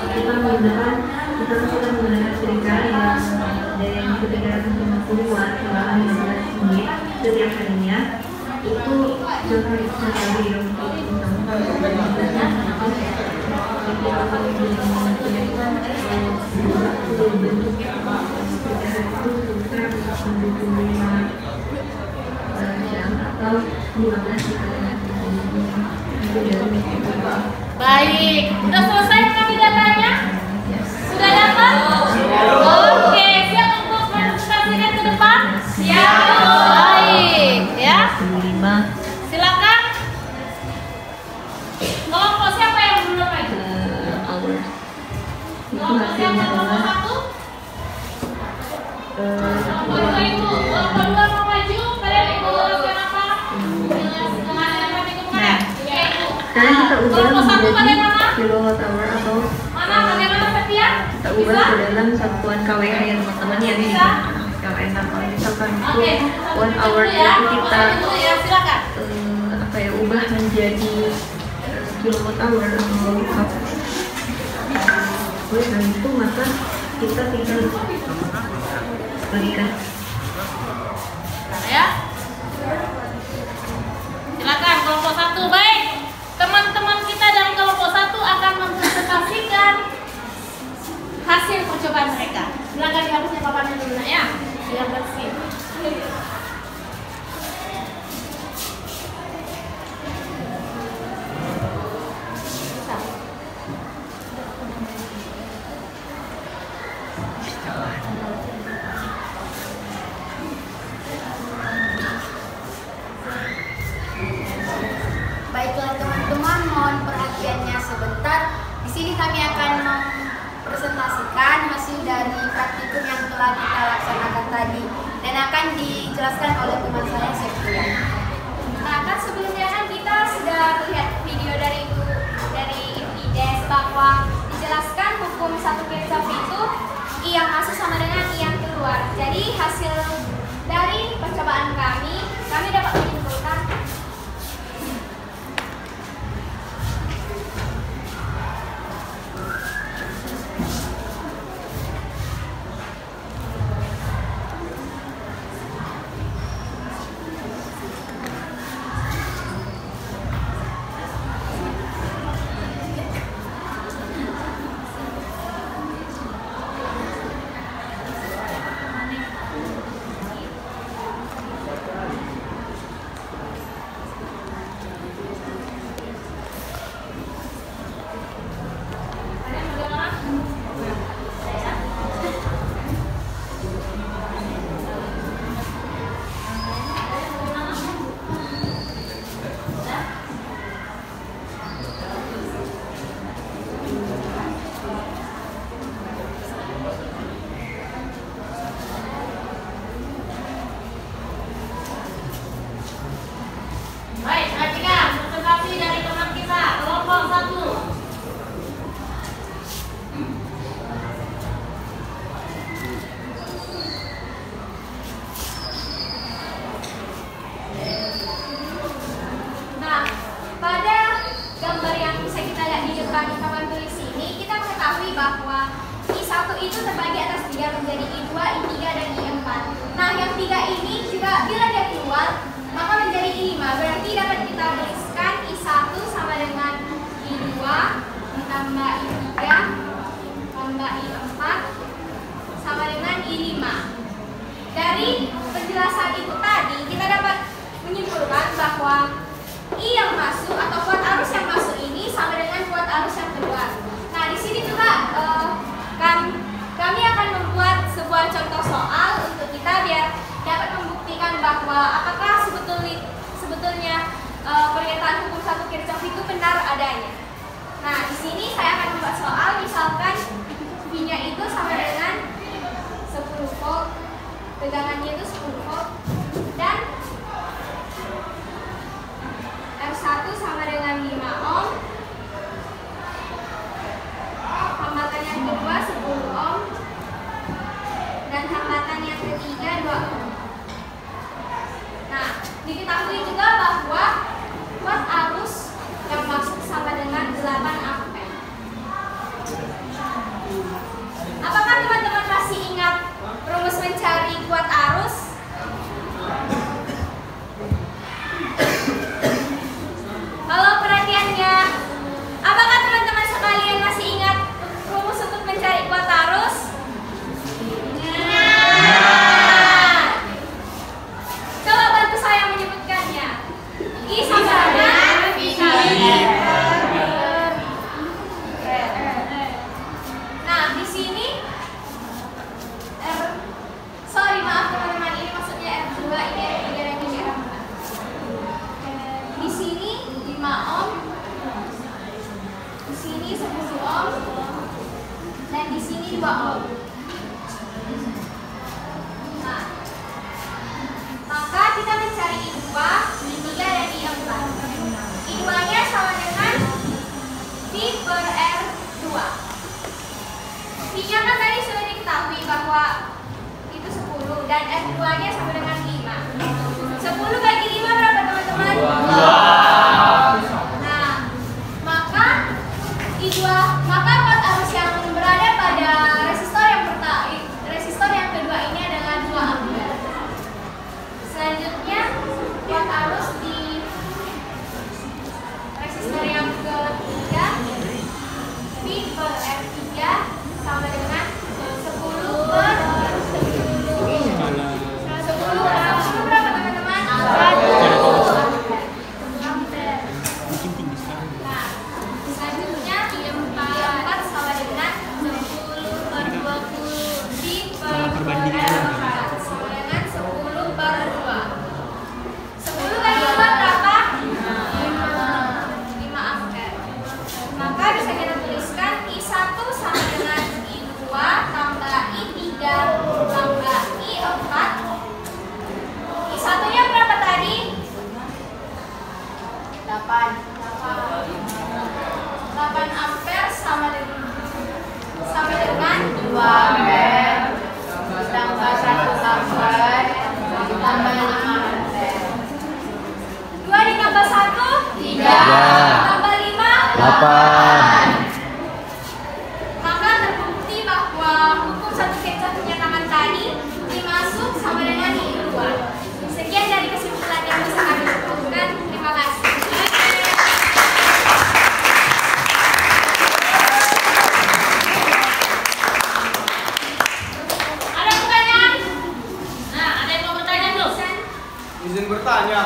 Kita menggunakan setrika yang dari ketegangan 50 watt selama 15 menit setiap harinya. Itu jangan sekali ya untuk Baik, sudah selesai kami datanya? Sudah dapat? Oke, siap untuk presentasikan ke depan? Siap. Baik, ya. Silakan. Kelompok siapa yang belum maju? Kelompok siapa kelompok 1? Kelompok 2 itu, kelompok 2 mau maju, kalian ikut latihan apa? Kemarin kami kemarin. Sekarang kita ubah Kelompok 1 bagaimana? kilowatt hour atau Mana bagaimana Sepia? kita ubah ke dalam satuan KWH ya teman-teman ya ini KWH. Kalau misalkan itu 1 hour itu kita apa ya ubah menjadi kilowatt hour atau cup. Nah itu maka kita tinggal balikan. Ya. Silakan kelompok 1. Baik. Teman-teman kita dari kelompok 1 akan mempresentasikan hasil percobaan mereka. Silakan dihapusnya papannya dulu nak ya, biar bersih. Baiklah teman-teman, mohon perhatiannya sebentar. Di sini kami akan mempresentasikan hasil dari praktikum yang telah kita laksanakan tadi dan akan dijelaskan oleh teman saya Sepia. Nah, kan sebelumnya kan kita sudah lihat video dari Ides bahwa dijelaskan hukum satu Kirchhoff itu I yang masuk sama dengan I yang keluar. Jadi hasil dari percobaan kami dapat menyimpulkan pada gambar yang bisa kita lihat di depan papan tulis ini, kita mengetahui diketahui bahwa I1 itu terbagi atas 3 menjadi I2, I3, dan I4. Nah, yang 3 ini juga bila dia keluar maka menjadi I5. Berarti dapat kita tuliskan I1 sama dengan I2 tambah I3 tambah I4 sama dengan I5. Dari penjelasan itu tadi kita dapat menyimpulkan bahwa I yang masuk atau kuat arus yang masuk ini sama dengan kuat arus yang keluar. Nah, di sini juga kami akan membuat sebuah contoh soal untuk kita biar dapat membuktikan bahwa apakah sebetulnya pernyataan hukum 1 Kirchhoff itu benar adanya. Nah, di sini saya akan membuat soal, misalkan V-nya itu sama dengan 10 volt, tegangannya itu 10 volt, dan R1 sama dengan 5 ohm, hambatan yang kedua 10 ohm, dan hambatan yang ketiga 2 ohm. Nah, diketahui juga bahwa kuat arus yang masuk sama dengan 8 ampere. Apakah teman-teman masih ingat rumus mencari kuat arus? Halo, perhatiannya. Apakah teman-teman sekalian masih ingat rumus untuk mencari kuat arus? Coba bantu saya menyebutkannya. I sama dengan V. Nah, di sini maaf teman-teman, ini maksudnya R2, ini R3, dan ini R4. Di sini 5 ohm, di sini 10 ohm, dan di sini 2 ohm. Nah, maka kita mencari I2, I3, dan I4. I2-nya sama dengan V per R2. V-nya kan tadi sudah diketahui bahwa itu 10 dan R2-nya sama dengan 5. 10 bagi 5 berapa teman-teman? 2. Nah, maka kuat arus yang berada pada resistor yang kedua ini adalah 2 ampere. Selanjutnya kuat arus di resistor yang ketiga V per R3 sama dengan 10 per 10 berapa teman-teman? 1 ampere. Nah, selanjutnya I4 sama dengan 10 per 20 V per R4 sama dengan 10 per 2. 10 kali 4 berapa? 5 ampere. Maka bisa kita tuliskan I1 sama dengan I2 tambah I3 tambah I4. I1-nya berapa tadi? 8 ampere sama dengan 2 ampere tambah 1 ampere tambah 5 ampere. 2 ditambah 1? 3. Tambah 5? 8. Maka terbukti bahwa hukum 1 Kirchhoff menyatakan tadi I masuk sama dengan I2. Sekian dari kesimpulan yang bisa kami lakukan. Terima kasih. Ada pertanyaan? Nah, ada yang mau bertanya tuh? Izin bertanya,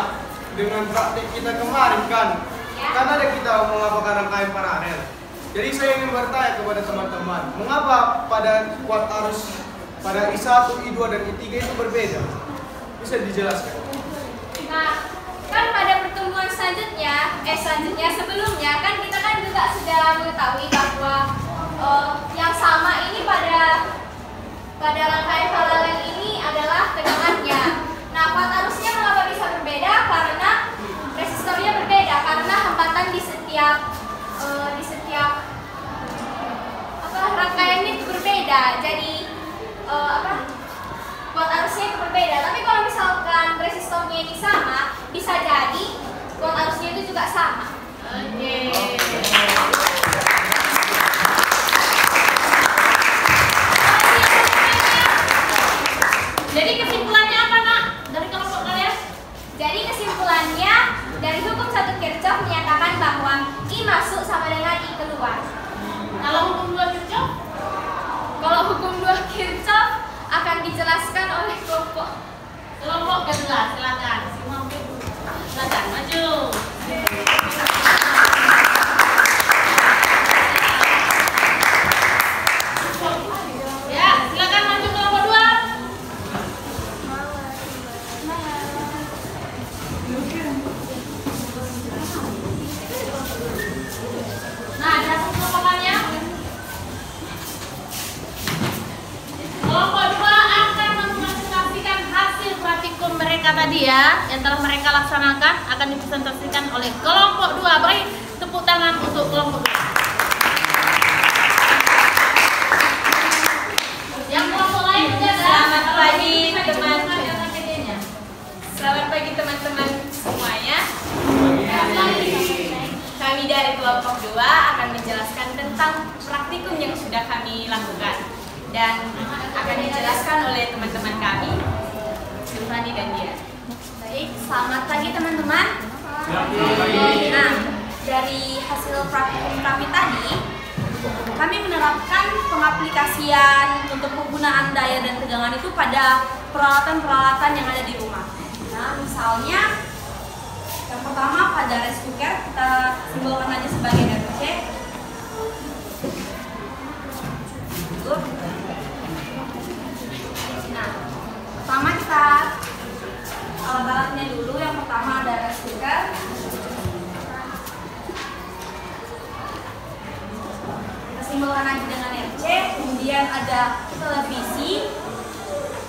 dengan praktik kita kemarin kan ada kita mengapakan rangkaian paralel. Jadi saya ingin bertanya kepada teman-teman, mengapa pada kuat arus pada I1, I2, dan I3 itu berbeda? Bisa dijelaskan? Nah, kan pada pertemuan selanjutnya sebelumnya kan kita kan juga sudah mengetahui bahwa yang sama ini pada rangkaian paralel ini adalah tegangannya. Nah, kuat arusnya mengapa bisa berbeda? Karena resistornya berbeda, karena hambatan di setiap rangkaiannya itu berbeda. Jadi kuat arusnya itu berbeda. Tapi kalau misalkan resistornya ini sama, bisa jadi kuat arusnya itu juga sama. Oke. kedua, silakan. Silakan maju. Ya, silakan maju kelompok 2. Nah, ada kelompokannya. Kelompok 2 akan mempresentasikan hasil praktikum mereka tadi ya, yang telah mereka laksanakan, akan dipresentasikan oleh kelompok 2. Beri tepuk tangan untuk kelompok 2. Yang kelompok lain juga. Selamat pagi teman-teman. Selamat pagi teman-teman semuanya. Kami dari kelompok 2 akan menjelaskan tentang praktikum yang sudah kami lakukan dan akan dijelaskan oleh teman-teman kami, Silvani dan Dia. Baik, selamat pagi teman-teman. Nah, dari hasil praktikum kami tadi, kami menerapkan pengaplikasian untuk penggunaan daya dan tegangan itu pada peralatan-peralatan yang ada di rumah. Nah, misalnya yang pertama pada rice cooker, kita simbolkan aja sebagai RC. Nah, pertama kita alat-alatnya dulu. Yang pertama ada rice cooker. Kita simbolkan aja dengan RC. Kemudian ada televisi,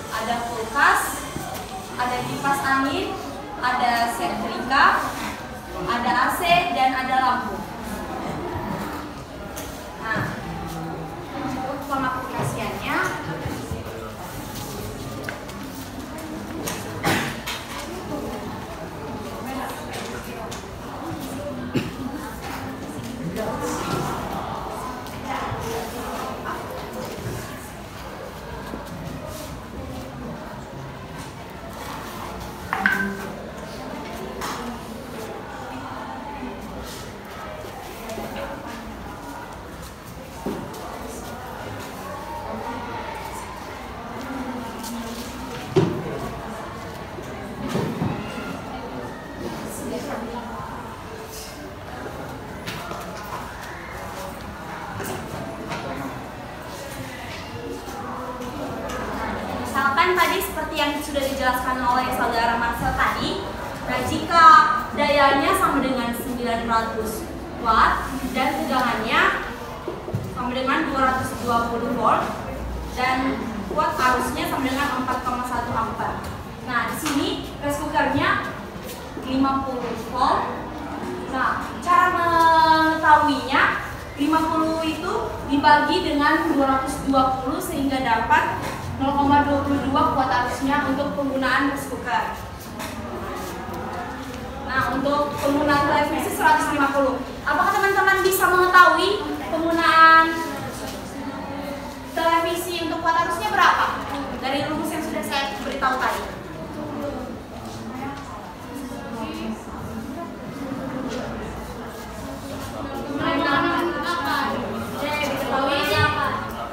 ada kulkas, ada kipas angin, ada setrika, ada AC, dan ada lampu. Nah, untuk pengaplikasiannya, misalkan tadi seperti yang sudah dijelaskan oleh saudara Marcel tadi, nah jika dayanya sama dengan 900 watt dan tegangannya sama dengan 220 volt dan watt arusnya sama dengan 4,1 ampere. Nah, di sini rice cookernya 50 volt. Nah, cara mengetahuinya 50 itu dibagi dengan 220 sehingga dapat 0,22 watt arusnya untuk penggunaan rice cooker. Nah, untuk penggunaan televisi 150. Apakah teman-teman bisa mengetahui penggunaan televisi untuk watt arusnya berapa? Dari rumus yang sudah saya beritahu tadi.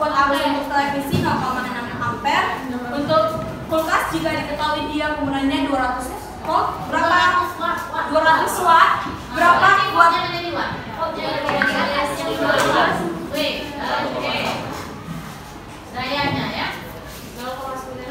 Watt arus untuk televisi 0,6 ampere. Untuk kulkas jika diketahui dia penggunaannya 200 volt, berapa? 200 watt. Berapa watt? Dayanya ya 0,9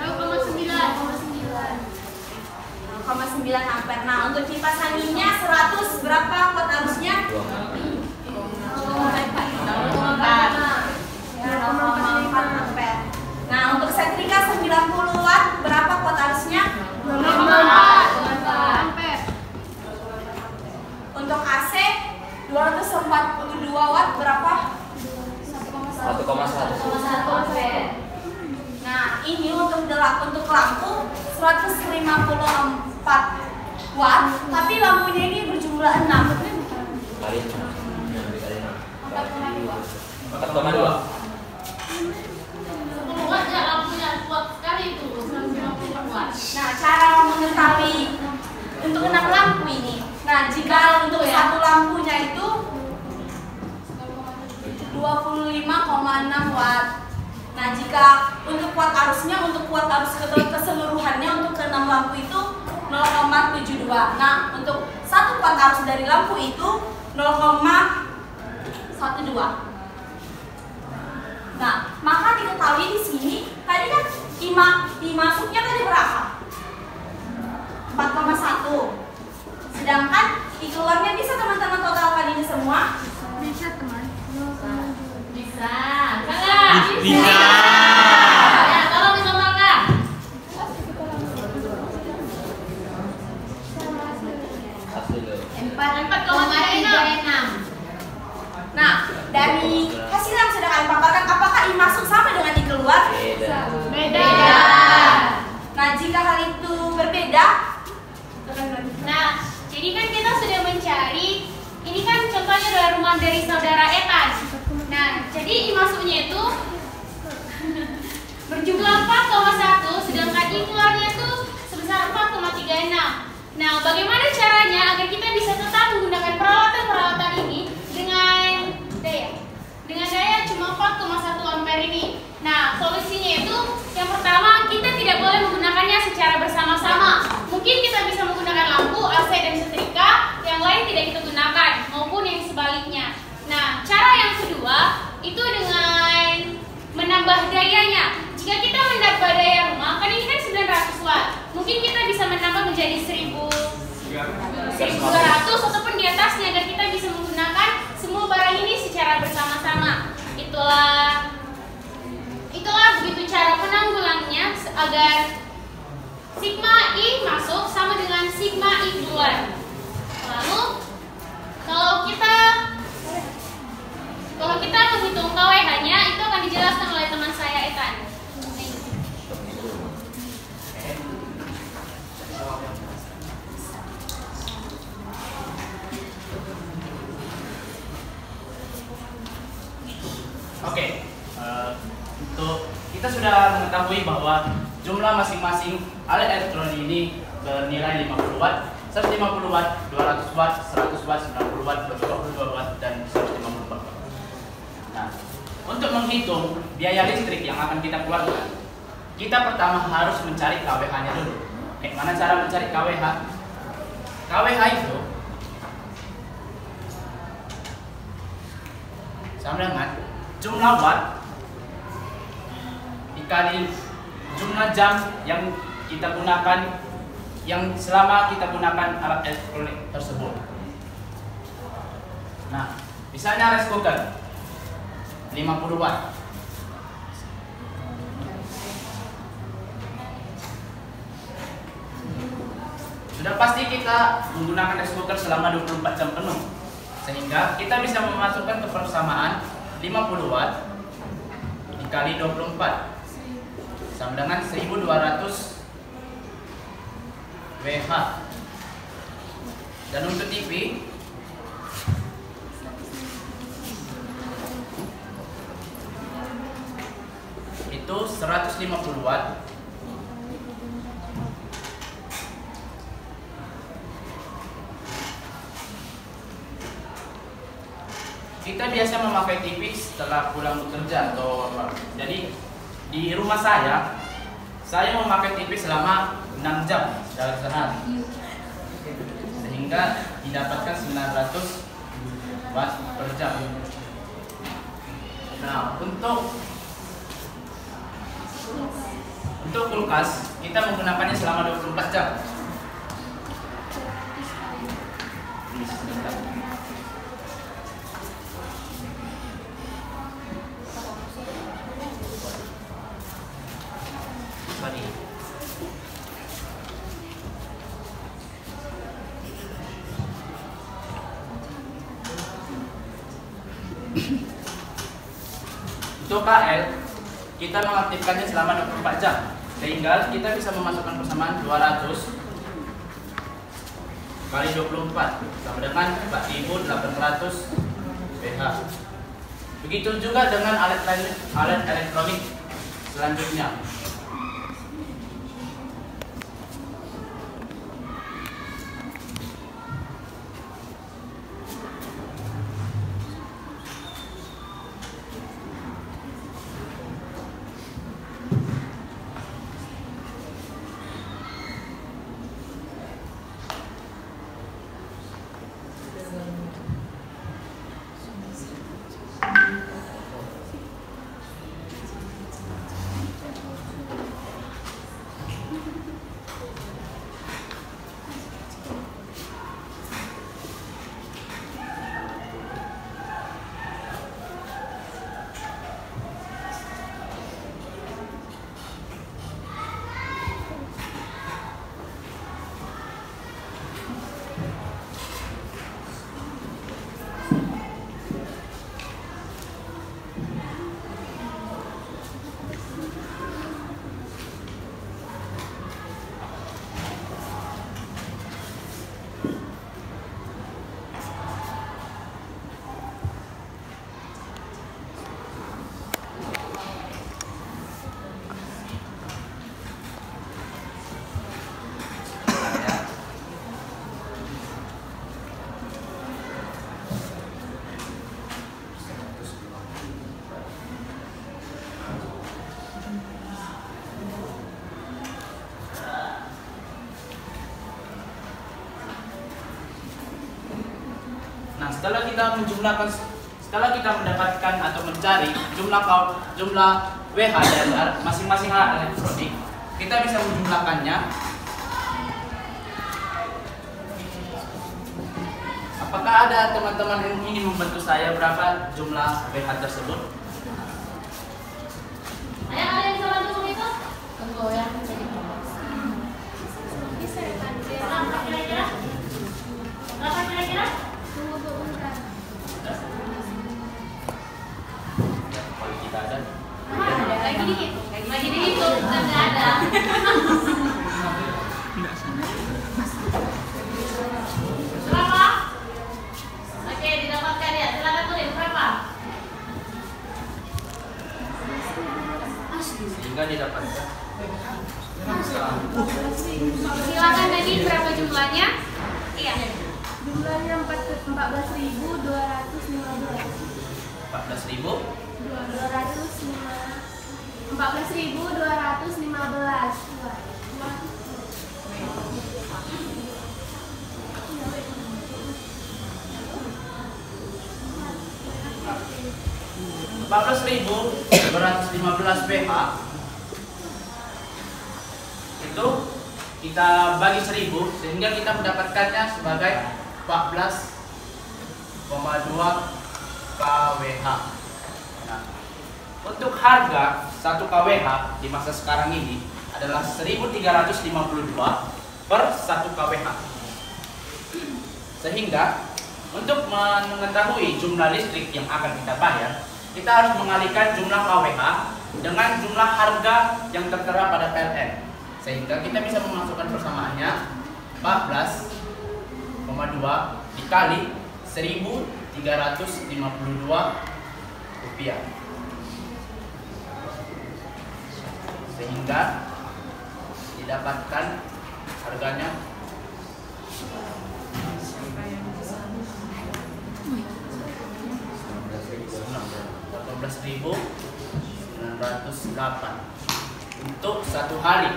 ampere. Nah, untuk kipas anginnya 100 berapa watt arusnya? 0,4 ampere. Nah, untuk setrika 90 watt berapa watt arusnya? 0,4 ampere. Untuk AC 242 watt berapa? 1,1 ampere. Nah, ini untuk lampu 154 watt, tapi lampunya ini berjumlah 6. 4,2. 10 watt ya lampunya, kuat sekali itu 150 watt. Nah, cara mengetahui untuk 6 lampu ini. Nah, jika untuk satu lampunya itu 25,6 watt. Nah, jika untuk kuat arusnya, untuk kuat arus keseluruhannya untuk ke 6 lampu itu 0,72. Nah, untuk satu kuat arus dari lampu itu 0,12. Nah, maka diketahui di sini tadi kan masuknya tadi berapa? 4,1. Sedangkan di keluarnya bisa teman-teman totalkan ini semua? Bisa teman. Bisa. Bisa. Ya, tolong ditotalkan. 4,36. Nah, dari hasil yang sudah kalian paparkan, apakah I masuk sama dengan I keluar? Beda. Nah, jika hal itu berbeda, Nah, jadi kan kita sudah mencari, ini kan contohnya adalah rumah dari saudara Ethan. Nah, jadi I masuknya itu berjumlah 4,1, sedangkan I keluarnya itu sebesar 4,36. Nah, bagaimana caranya agar kita bisa tetap menggunakan peralatan-peralatan ini dengan daya cuma 4,1 ampere ini? Nah, solusinya itu yang pertama, kita tidak boleh menggunakannya secara bersama-sama. Mungkin kita bisa menggunakan lampu, AC, dan setrika, yang lain tidak kita gunakan, maupun yang sebaliknya. Nah, cara yang kedua itu dengan menambah dayanya. Jika kita menambah daya rumah, kan ini kan 900 watt, mungkin kita bisa menambah menjadi 1200 ataupun di atasnya, agar kita bisa menggunakan semua barang ini secara bersama-sama. Itulah begitu cara penanggulannya agar sigma I masuk sama dengan sigma I keluar. Lalu kalau kita menghitung KWH-nya, itu akan dijelaskan oleh teman saya Ethan. Oke, untuk kita sudah mengetahui bahwa jumlah masing-masing alat elektronik ini bernilai 50 watt, 150 watt, 200 watt, 100 watt, 90 watt, 22 watt, dan 150 watt. Nah, untuk menghitung biaya listrik yang akan kita keluarkan, kita pertama harus mencari KWH-nya dulu. Mana cara mencari KWH? KWH itu sama dengan jumlah watt dikali jumlah jam yang kita gunakan, yang selama kita gunakan alat elektronik tersebut. Nah, misalnya rice cooker 50 watt. Sudah pasti kita menggunakan rice cooker selama 24 jam penuh, sehingga kita bisa memasukkan kebersamaan 50 watt dikali 24 sama dengan 1200 WH. Dan untuk TV itu 150 watt kita biasa memakai TV setelah pulang bekerja atau apa. Jadi di rumah saya memakai TV selama 6 jam dalam sehari, sehingga didapatkan 900 watt per jam. Nah, untuk kulkas kita menggunakannya selama 24 jam. Untuk KL kita mengaktifkannya selama 24 jam, sehingga kita bisa memasukkan persamaan 200 kali 24 sama dengan 4800 WH. Begitu juga dengan alat elektronik selanjutnya. setelah kita mendapatkan atau mencari jumlah WH dari masing-masing alat elektronik, kita bisa menjumlahkannya. Apakah ada teman-teman yang ingin membantu saya berapa jumlah WH tersebut? Ayo, ada yang bisa bantu itu? Tunggu ya. Berapa kira-kira? Tunggu bentar. Kalau kita ada. Lagi dihitung, dan nggak ada. Berapa? Oke, didapatkan ya. Silakan tulis berapa? Sehingga didapatkan. Silakan tadi berapa jumlahnya? Iya. Jumlahnya 14.215. 14.215 PH itu kita bagi 1000 sehingga kita mendapatkannya sebagai 14,2 kWh. Nah, untuk harga 1 kWh di masa sekarang ini adalah 1.352 per 1 kWh. Sehingga untuk mengetahui jumlah listrik yang akan kita bayar, kita harus mengalihkan jumlah kWh dengan jumlah harga yang tertera pada PLN. Sehingga kita bisa memasukkan persamaannya 14,2 dikali 1.352 rupiah. Sehingga didapatkan harganya 18.908 untuk 1 hari,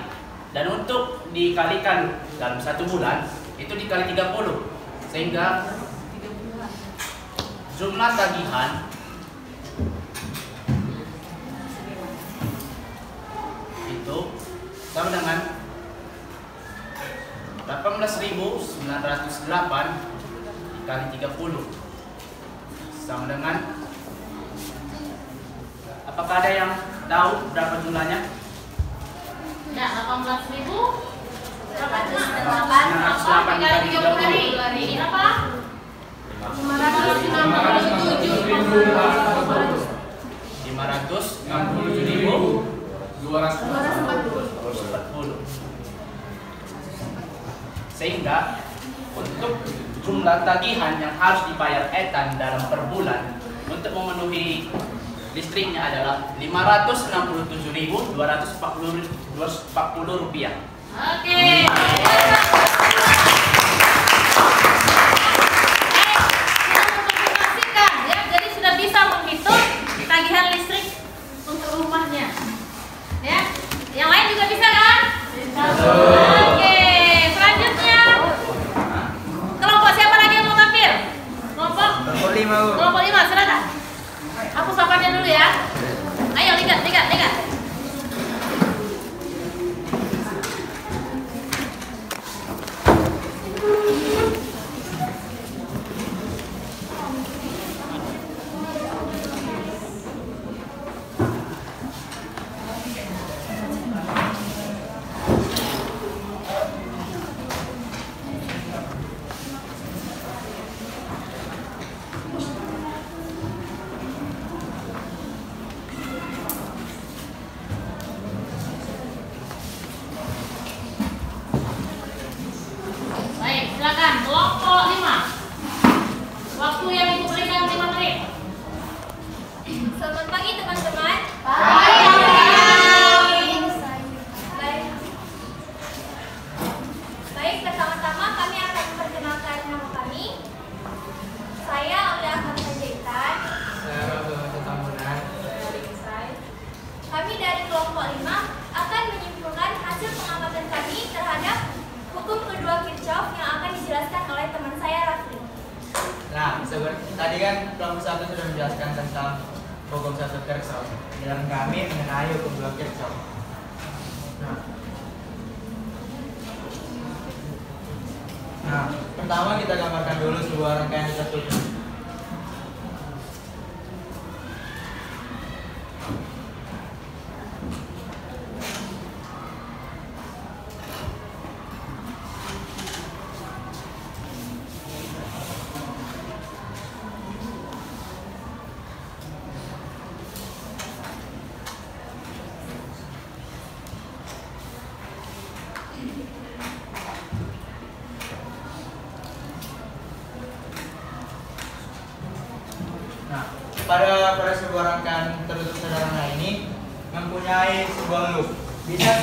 dan untuk dikalikan dalam 1 bulan itu dikali 30, sehingga jumlah tagihan itu sama dengan 18.908 dikali 30 sama dengan, apakah ada yang tahu berapa jumlahnya? Ya, 18.000 berapa? 908 dikali 30 Ini apa? 567.240. Sehingga untuk jumlah tagihan yang harus dibayar Etan dalam per bulan untuk memenuhi listriknya adalah 567.240 rupiah. Oke. Ya, jadi sudah bisa menghitung tagihan listrik untuk rumahnya. Ya, yang lain juga bisa kan? Oke, selanjutnya kelompok siapa lagi yang mau tampil? Kelompok 5, silakan. Aku saparnya dulu ya. Ayo, lihat. Baik, silakan kelompok 5. Waktu yang Ibu berikan 5 menit. Selamat pagi teman-teman. Baik, pertama-tama kami akan memperkenalkan nama kami. Saya Aulia Ahmad Panjaitan. Kami dari kelompok 5 akan menyimpulkan hasil pengamatan kami terhadap hukum kedua Kirchhoff yang akan dijelaskan oleh teman saya Rafli. Nah, Tadi kan kelompok 1 sudah menjelaskan tentang hukum 1 Kirchhoff. Giliran kami mengenai hukum 2 Kirchhoff. Nah, pertama kita gambarkan dulu sebuah rangkaian tertutup. Pada sebuah rangkaian tertutup sederhana ini mempunyai sebuah loop, bisa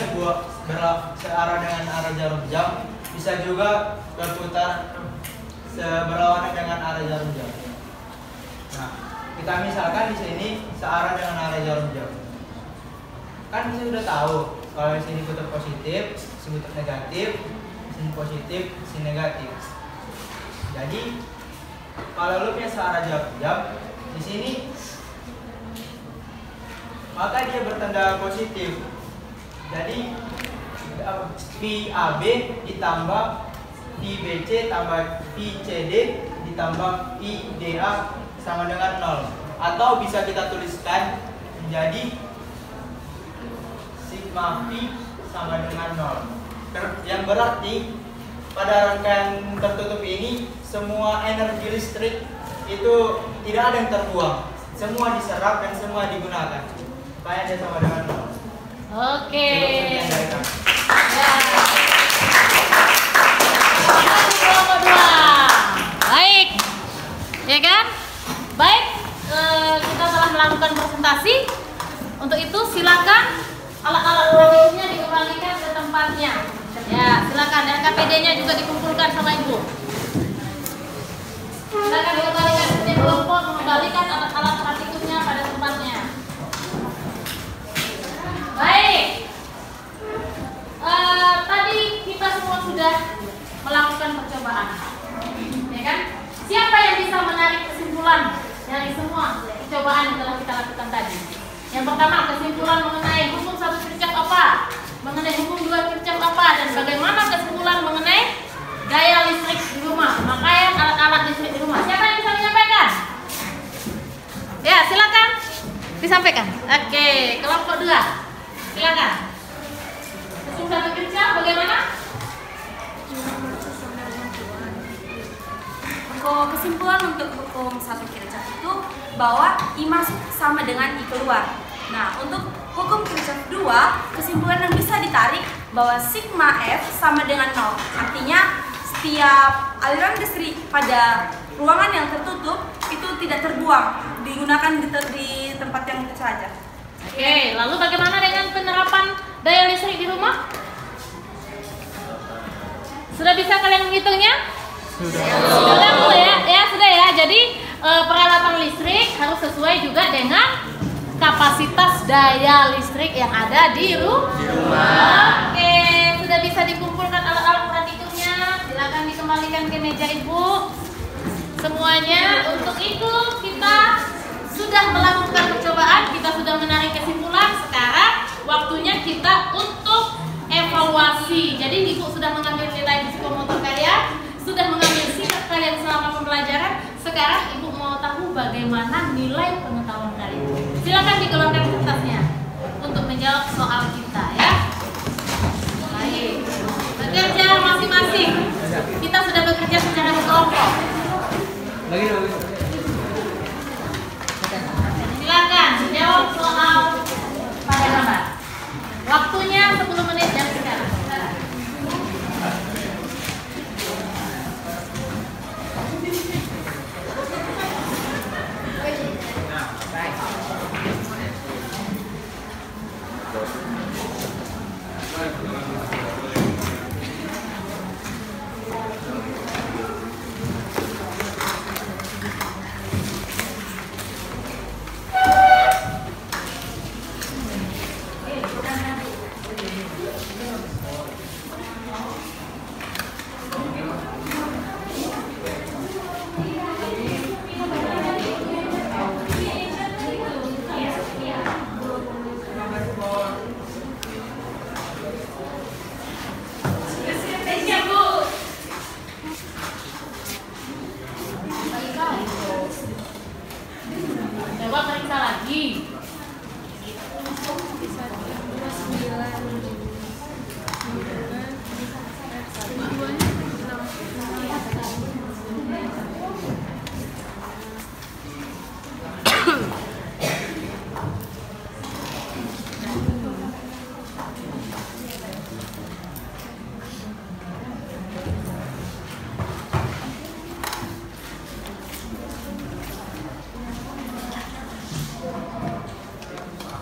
searah dengan arah jarum jam, bisa juga berputar berlawanan dengan arah jarum jam. Nah, kita misalkan di sini searah dengan arah jarum jam. Kan kita sudah tahu kalau di sini putar positif, di sini putar negatif, di sini positif, di sini negatif. Jadi kalau loopnya searah jarum jam, di sini maka dia bertanda positif. Jadi PAB ditambah PBC tambah PCD ditambah PDA sama dengan 0. Atau bisa kita tuliskan menjadi sigma P sama dengan 0. Yang berarti pada rangkaian tertutup ini semua energi listrik itu tidak ada yang terbuang, semua diserap dan semua digunakan. Supaya dia sama dengan 0. Oke. Baik, ya kan? Baik, kita telah melakukan presentasi. Untuk itu silakan alat-alat praktiknya dikembalikan ke tempatnya. Ya, silakan, dan KPD-nya juga dikumpulkan sama Ibu. Silakan dikembalikan ke kelompok, mengembalikan alat-alat praktikumnya pada tempatnya. Baik. Tadi kita semua sudah melakukan percobaan, ya kan? Siapa yang bisa menarik kesimpulan dari semua percobaan yang telah kita lakukan tadi? Yang pertama, kesimpulan mengenai hukum 1 Kirchhoff apa, mengenai hukum 2 Kirchhoff apa, dan bagaimana kesimpulan mengenai daya listrik di rumah, pemakaian alat-alat listrik di rumah. Siapa yang bisa menyampaikan? Ya, silakan disampaikan. Oke, kelompok 2, silakan. Hukum 1 Kirchhoff bagaimana? Kesimpulan untuk hukum 1 Kirchhoff itu bahwa I masuk sama dengan I keluar. Nah, untuk hukum Kirchhoff 2, kesimpulan yang bisa ditarik bahwa sigma F sama dengan 0. Artinya setiap aliran listrik pada ruangan yang tertutup itu tidak terbuang, digunakan di tempat yang saja. Oke, lalu bagaimana dengan penerapan daya listrik di rumah? Sudah bisa kalian menghitungnya? Sudah Bu ya, sudah ya. Jadi peralatan listrik harus sesuai juga dengan kapasitas daya listrik yang ada di rumah. Oke, sudah bisa dikumpulkan alat-alat praktikumnya. Silakan dikembalikan ke meja Ibu. Semuanya. Untuk itu kita sudah melakukan percobaan, kita sudah menarik kesimpulan. Sekarang waktunya kita untuk evaluasi. Jadi Ibu sudah mengambil nilai psikomotor kalian, sudah mengambil sikap kalian selama pembelajaran. Sekarang Ibu mau tahu bagaimana nilai pengetahuan kalian. Silakan dikeluarkan kertasnya untuk menjawab soal kita ya. Baik, bekerja masing-masing. Kita sudah bekerja secara berkelompok. Silakan menjawab soal pada gambar. Waktunya 10 menit dari sekarang.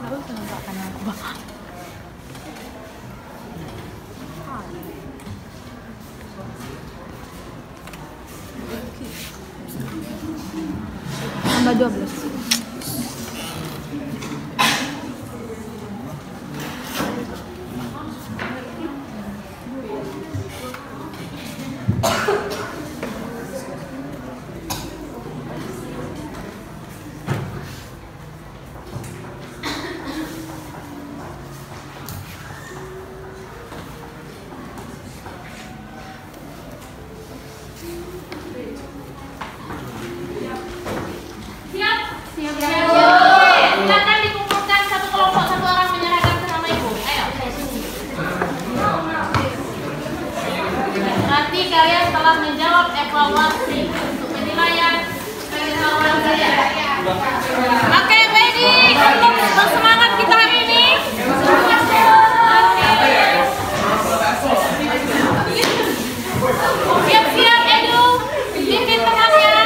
Tambah 12. Silakan dikumpulkan satu kelompok, satu orang menyerahkan ke nama ibu. Ayo. Berarti kalian telah menjawab evaluasi untuk penilaian evaluasi. Oke, ready? Untuk bersemangat kita hari ini. Siap-siap, Edu. Pimpin temannya.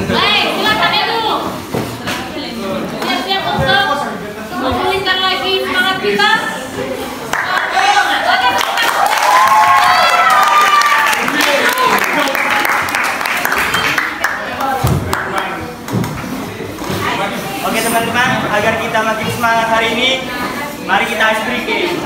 Baik, silakan Edu. Siap-siap untuk memulihkan lagi semangat kita. Oke teman-teman, agar kita makin semangat hari ini, mari kita ice breaking.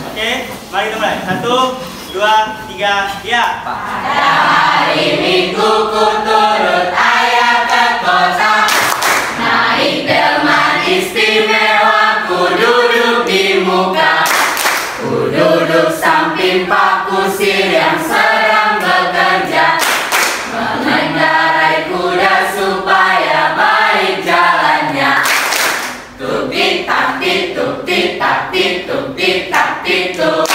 Oke, mari kita mulai. 1, 2, 3, ya. Pada hari Minggu ku turut ayah ke kota, naik delman istimewa, ku duduk di muka, ku duduk samping Pak Kusir yang sedang bekerja, mengendarai kuda supaya baik jalannya. Tuk tik tak tik tuk tik tak tik tuk tik tak tik tuk.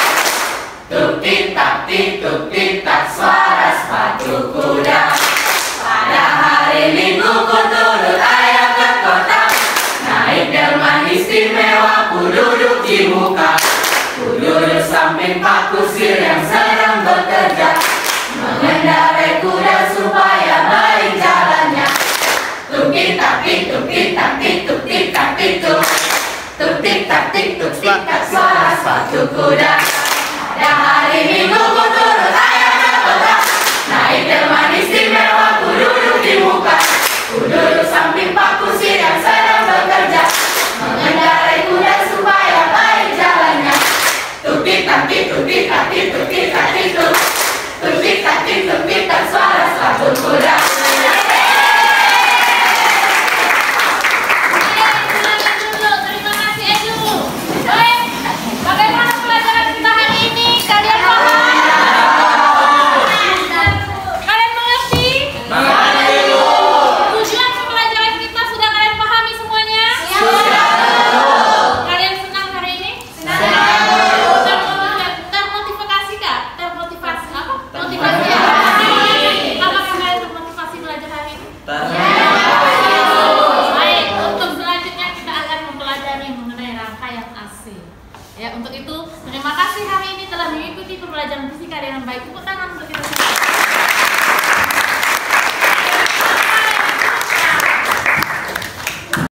Tuk tik tak tik tuk tik tak suara sepatu kuda. Pada hari Minggu ku turut ayah ke kota, naik delman istimewa, ku duduk di muka, ku duduk samping Pak Kusir yang sedang bekerja, mengendarai kuda supaya baik jalannya. Tuk tik tak tik tuk tik tak tik tuk tik tak tik tuk. Tuk tik tak tik tuk tik tak suara sepatu kuda. Pada hari Minggu ku turut ayah ke kota, naik delman istimewa, ku duduk di muka, ku duduk samping Pak Kusir yang sedang bekerja, mengendarai kuda supaya baik jalannya. Tuk tik tak tik tuk tik tak tik tuk tik tak tik tuk. Tuk tik tak tik tuk tik tak suara sepatu kuda. Terima kasih Edu. Baik, bagaimana pelajaran kita hari ini? Kalian paham? Kalian mengerti? Tujuan pelajaran kita sudah kalian pahami semuanya? Kalian senang hari ini? Termotivasi kah? Termotivasi apa? Motivasi ya? Apakah kalian termotivasi belajar hari ini? Baik, untuk selanjutnya kita akan mempelajari mengenai rangkaian AC. Ya, untuk itu terima kasih hari ini telah mengikuti pembelajaran fisika dengan baik.